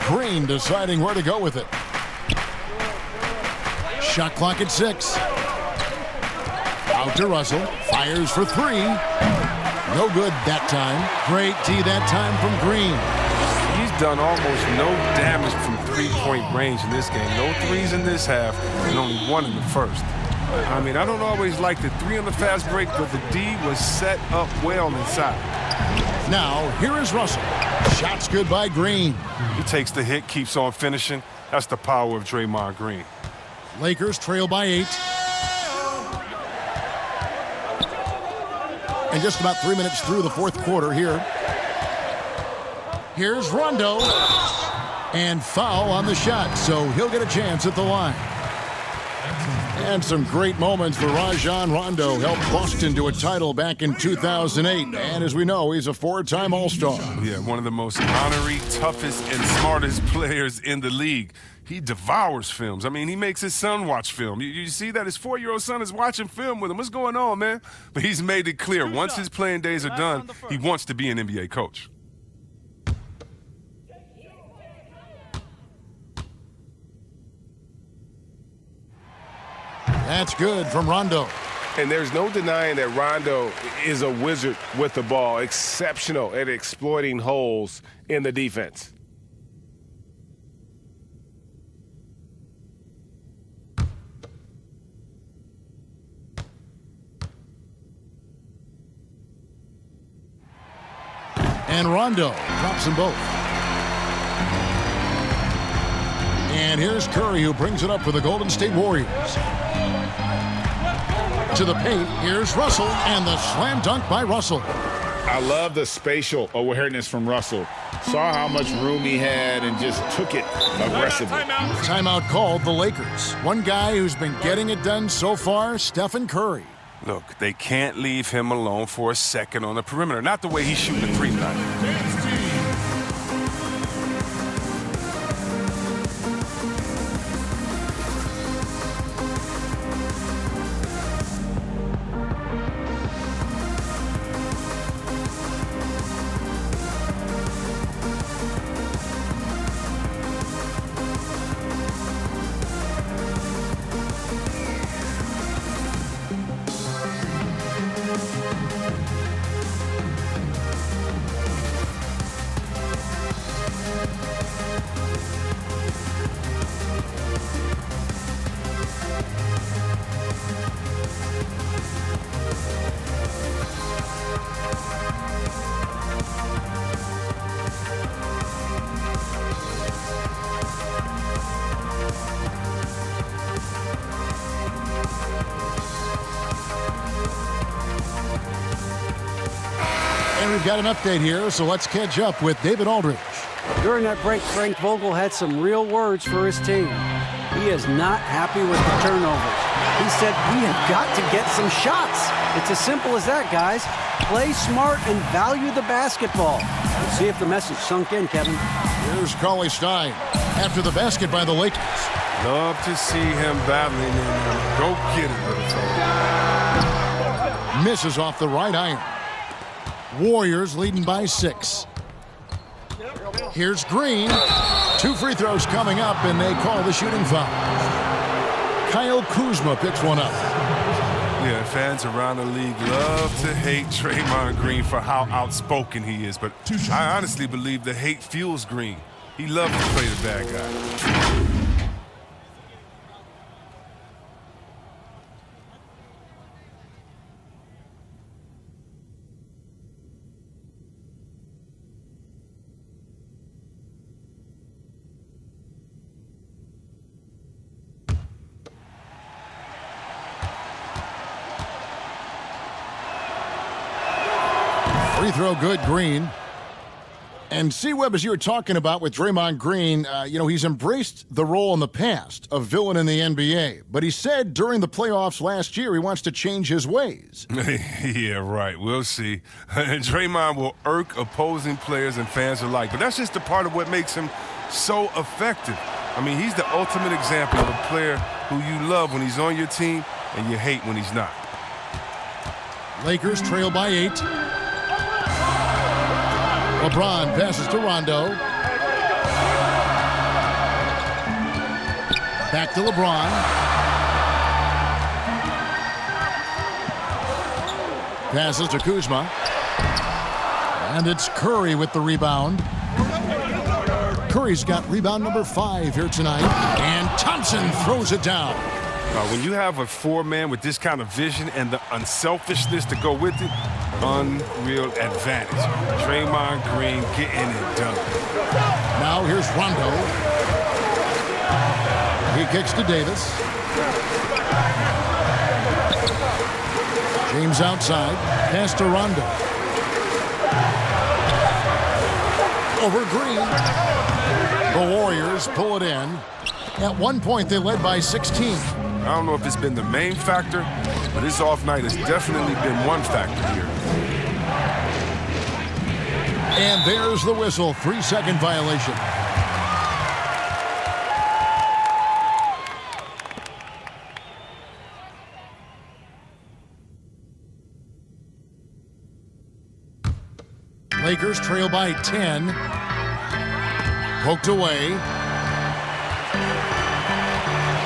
Green deciding where to go with it. Shot clock at 6. Out to Russell. Fires for 3. No good that time. Great D that time from Green. He's done almost no damage from three-point range in this game. No threes in this half, and only 1 in the first. I mean, I don't always like the 3 on the fast break, but the D was set up well inside. Now, here is Russell. Shot's good by Green. He takes the hit, keeps on finishing. That's the power of Draymond Green. Lakers trail by 8. And just about 3 minutes through the fourth quarter here. Here's Rondo. And foul on the shot, so he'll get a chance at the line. And some great moments for Rajon Rondo. Helped Boston to a title back in 2008. And as we know, he's a 4-time All-Star. Yeah, one of the most honorary, toughest, and smartest players in the league. He devours films. I mean, he makes his son watch film. You see that? His 4-year-old son is watching film with him. What's going on, man? But he's made it clear, once his playing days are done, he wants to be an NBA coach. That's good from Rondo. And there's no denying that Rondo is a wizard with the ball, exceptional at exploiting holes in the defense. And Rondo drops them both. And here's Curry, who brings it up for the Golden State Warriors. To the paint, here's Russell, and the slam dunk by Russell. I love the spatial awareness from Russell. Saw how much room he had and just took it aggressively. Timeout called the Lakers. One guy who's been getting it done so far, Stephen Curry. Look, they can't leave him alone for a second on the perimeter. Not the way he's shooting the three tonight. And we've got an update here, so let's catch up with David Aldridge. During that break, Frank Vogel had some real words for his team. He is not happy with the turnovers. He said, we have got to get some shots. It's as simple as that, guys. Play smart and value the basketball. Let's see if the message sunk in, Kevin. Here's Cauley Stein after the basket by the Lakers. Love to see him battling and go get it, little fella. Misses off the right iron. Warriors leading by 6. Here's Green. 2 free throws coming up, and they call the shooting foul. Kyle Kuzma picks one up. Yeah, fans around the league love to hate Draymond Green for how outspoken he is, but I honestly believe the hate fuels Green. He loves to play the bad guy. Free throw good, Green. And C-Web, as you were talking about with Draymond Green, he's embraced the role in the past of villain in the NBA. But he said during the playoffs last year he wants to change his ways. Yeah, right. We'll see. Draymond will irk opposing players and fans alike. But that's just a part of what makes him so effective. I mean, he's the ultimate example of a player who you love when he's on your team and you hate when he's not. Lakers trail by 8. LeBron passes to Rondo. Back to LeBron. Passes to Kuzma. And it's Curry with the rebound. Curry's got rebound number 5 here tonight. And Thompson throws it down. When you have a 4-man with this kind of vision and the unselfishness to go with it, unreal advantage. Draymond Green getting it done. Now here's Rondo. He kicks to Davis. James outside. Pass to Rondo. Over Green. The Warriors pull it in. At one point, they led by 16. I don't know if it's been the main factor, but this off night has definitely been one factor here. And there's the whistle. 3-second violation. Lakers trail by 10. Poked away.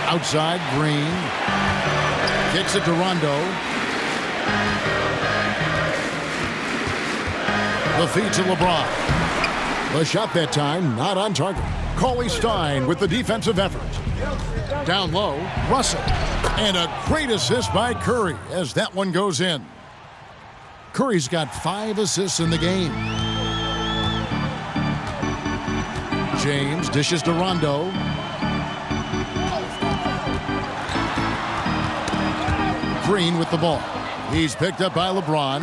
Outside, Green. Kicks it to Rondo. The feed to LeBron. The shot that time, not on target. Cauley-Stein with the defensive effort. Down low, Russell. And a great assist by Curry as that one goes in. Curry's got 5 assists in the game. James dishes to Rondo. Green with the ball. He's picked up by LeBron.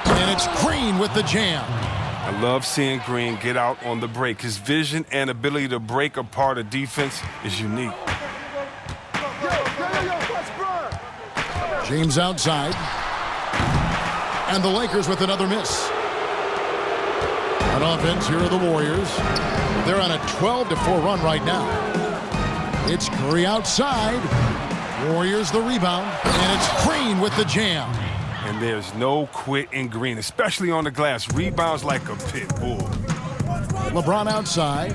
And it's Green with the jam. I love seeing Green get out on the break. His vision and ability to break apart a defense is unique. James outside. And the Lakers with another miss. On offense, here are the Warriors. They're on a 12-4 run right now. It's Curry outside. Warriors the rebound. And it's Green with the jam. And there's no quit in Green, especially on the glass. Rebounds like a pit bull. LeBron outside.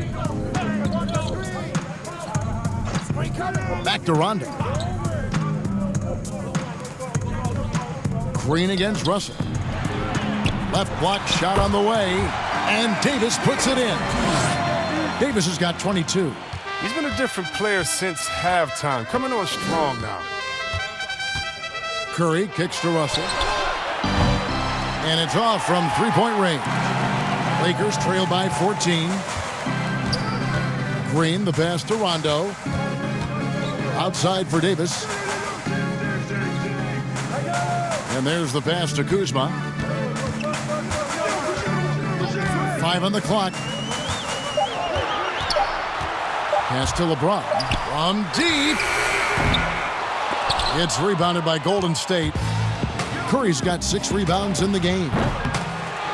Back to Rondo. Green against Russell. Left block shot on the way. And Davis puts it in. Davis has got 22. He's been a different player since halftime. Coming on strong now. Curry kicks to Russell. And it's off from three-point range. Lakers trail by 14. Green, the pass to Rondo. Outside for Davis. And there's the pass to Kuzma. 5 on the clock. Pass to LeBron. From deep. It's rebounded by Golden State. Curry's got 6 rebounds in the game.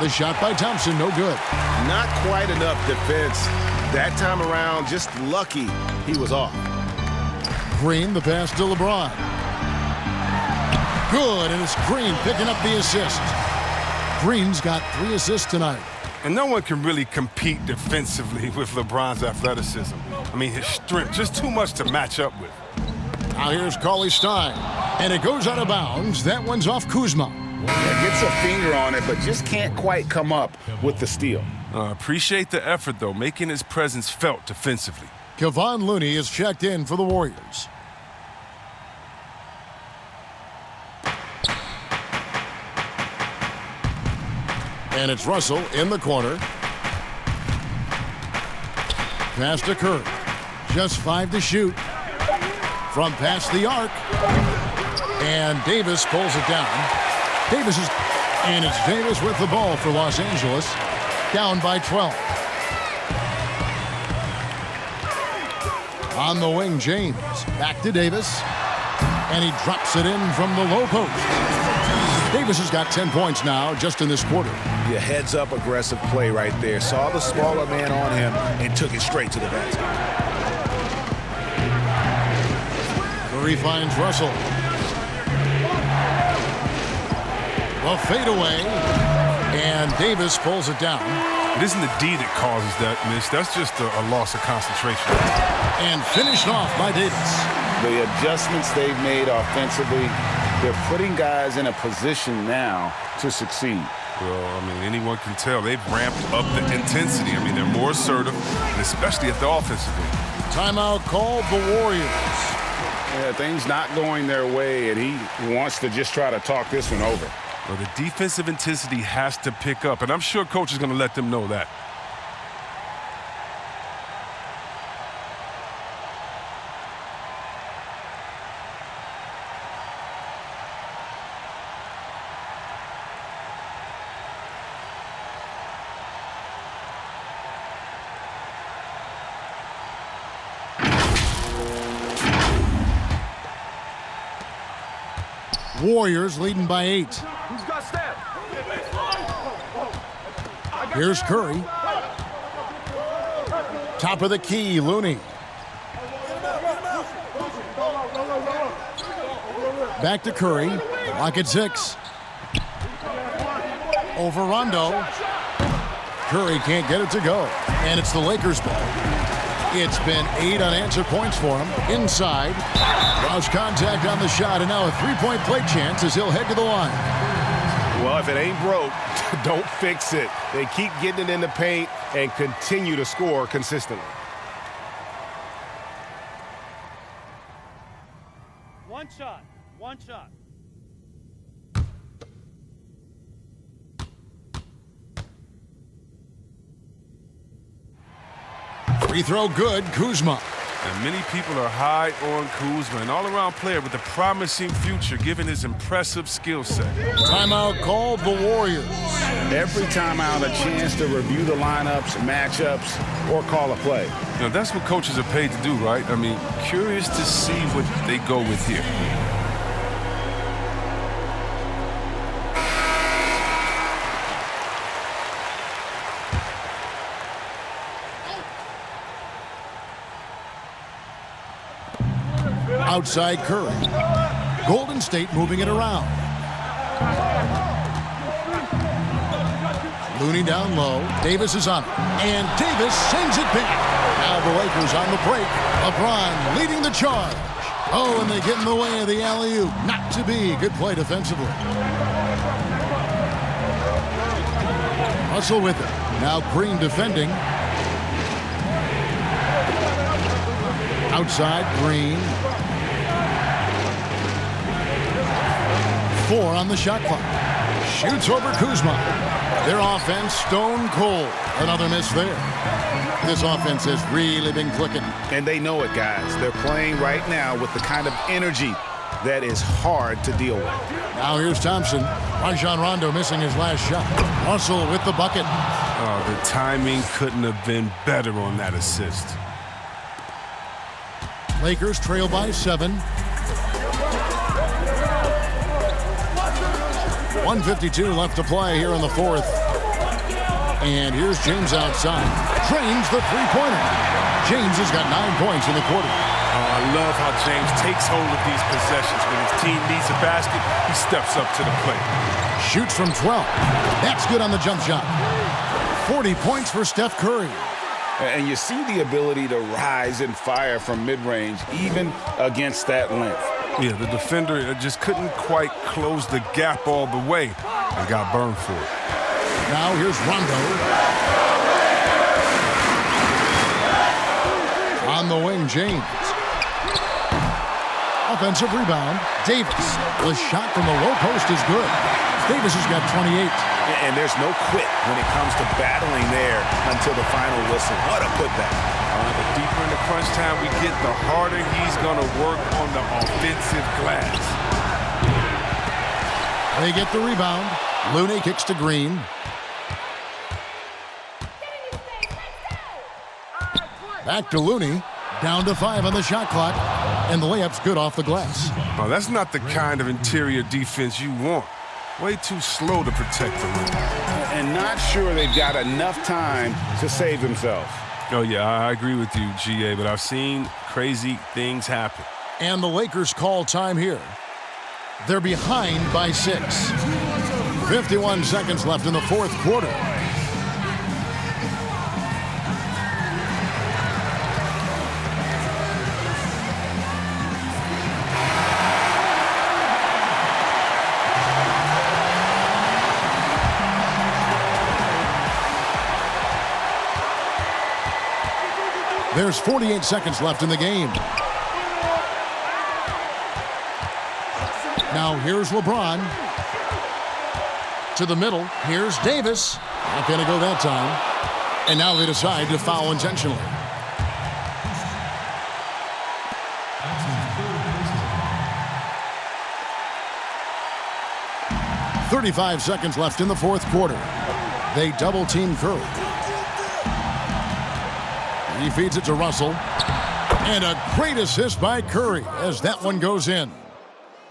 The shot by Thompson, no good. Not quite enough defense. That time around, just lucky he was off. Green, the pass to LeBron. Good, and it's Green picking up the assist. Green's got 3 assists tonight. And no one can really compete defensively with LeBron's athleticism. I mean, his strength, just too much to match up with. Now here's Cauley-Stein, and it goes out of bounds. That one's off Kuzma. Yeah, gets a finger on it, but just can't quite come up with the steal. Appreciate the effort, though, making his presence felt defensively. Kevon Looney is checked in for the Warriors. And it's Russell in the corner. Pass to Curry. Just 5 to shoot. From past the arc. And Davis pulls it down. And it's Davis with the ball for Los Angeles. Down by 12. On the wing, James. Back to Davis. And he drops it in from the low post. Davis has got 10 points now just in this quarter. Yeah, heads-up aggressive play right there. Saw the smaller man on him and took it straight to the basket. Curry finds Russell. A fadeaway. And Davis pulls it down. It isn't the D that causes that miss. That's just a loss of concentration. And finished off by Davis. The adjustments they've made offensively, they're putting guys in a position now to succeed. Well, I mean, anyone can tell they've ramped up the intensity. I mean, they're more assertive, and especially at the offensive end. Timeout called the Warriors. Yeah, things not going their way, and he wants to just try to talk this one over. Well, the defensive intensity has to pick up, and I'm sure coach is going to let them know that. Warriors leading by 8. Who's got Steph? Here's Curry. Top of the key, Looney. Back to Curry. Lock at 6. Over Rondo. Curry can't get it to go. And it's the Lakers' ball. It's been 8 unanswered points for him. Inside. Lost contact on the shot, and now a three-point play chance as he'll head to the line. Well, if it ain't broke, don't fix it. They keep getting it in the paint and continue to score consistently. One shot. One shot. Free throw good, Kuzma. And many people are high on Kuzma, an all-around player with a promising future given his impressive skill set. Timeout called the Warriors. Every timeout a chance to review the lineups, matchups, or call a play. Now, that's what coaches are paid to do, right? I mean, curious to see what they go with here. Outside Curry. Golden State moving it around. Looney down low. Davis is on it. And Davis sends it back. Now the Lakers on the break. LeBron leading the charge. Oh, and they get in the way of the alley-oop. Not to be. Good play defensively. Russell with it. Now Green defending. Outside Green. 4 on the shot clock. Shoots over Kuzma. Their offense stone cold. Another miss there. This offense has really been clicking. And they know it, guys. They're playing right now with the kind of energy that is hard to deal with. Now here's Thompson. Rajon Rondo missing his last shot. Russell with the bucket. Oh, the timing couldn't have been better on that assist. Lakers trail by 7. 1:52 left to play here in the fourth. And here's James outside. Drains the three-pointer. James has got 9 points in the quarter. I love how James takes hold of these possessions. When his team needs a basket, he steps up to the plate. Shoots from 12. That's good on the jump shot. 40 points for Steph Curry. And you see the ability to rise and fire from mid-range, even against that length. Yeah, the defender just couldn't quite close the gap all the way and got burned for it. Now here's Rondo. On the wing, James. Offensive rebound. Davis. The shot from the low post is good. Davis has got 28. And there's no quit when it comes to battling there until the final whistle. What a putback. The deeper in the crunch time we get, the harder he's going to work on the offensive glass. They get the rebound. Looney kicks to Green. Back to Looney. Down to 5 on the shot clock. And the layup's good off the glass. Oh, that's not the kind of interior defense you want. Way too slow to protect the rim. And not sure they've got enough time to save themselves. Oh, yeah, I agree with you, GA, but I've seen crazy things happen. And the Lakers call time here. They're behind by 6. 51 seconds left in the fourth quarter. There's 48 seconds left in the game. Now here's LeBron. To the middle. Here's Davis. Not going to go that time. And now they decide to foul intentionally. .35 seconds left in the fourth quarter. They double-team Curry. He feeds it to Russell. And a great assist by Curry as that one goes in.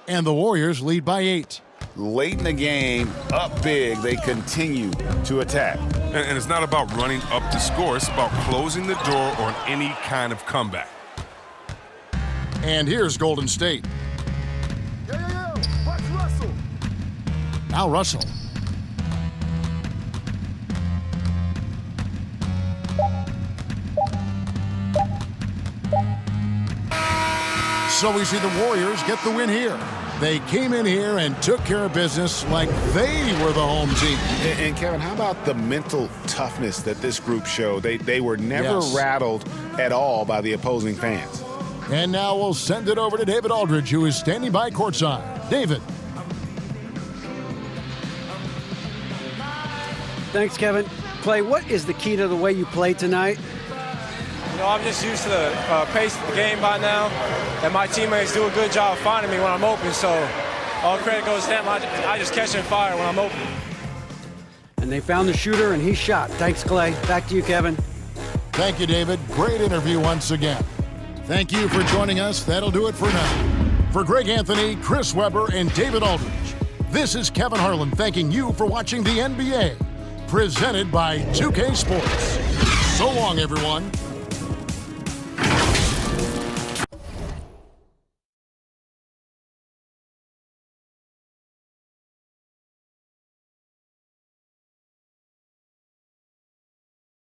And the Warriors lead by 8. Late in the game, up big, they continue to attack. And it's not about running up the score. It's about closing the door on any kind of comeback. And here's Golden State. Watch Russell. Now Russell. So we see the Warriors get the win here. They came in here and took care of business like they were the home team. And Kevin, how about the mental toughness that this group showed? They were never rattled at all by the opposing fans. And now we'll send it over to David Aldridge, who is standing by courtside. David. Thanks, Kevin. Clay, what is the key to the way you play tonight? You know, I'm just used to the pace of the game by now, and my teammates do a good job of finding me when I'm open, so all credit goes to them. I just catch and fire when I'm open. And they found the shooter, and he shot. Thanks, Clay. Back to you, Kevin. Thank you, David. Great interview once again. Thank you for joining us. That'll do it for now. For Greg Anthony, Chris Webber, and David Aldridge, this is Kevin Harlan thanking you for watching the NBA, presented by 2K Sports. So long, everyone.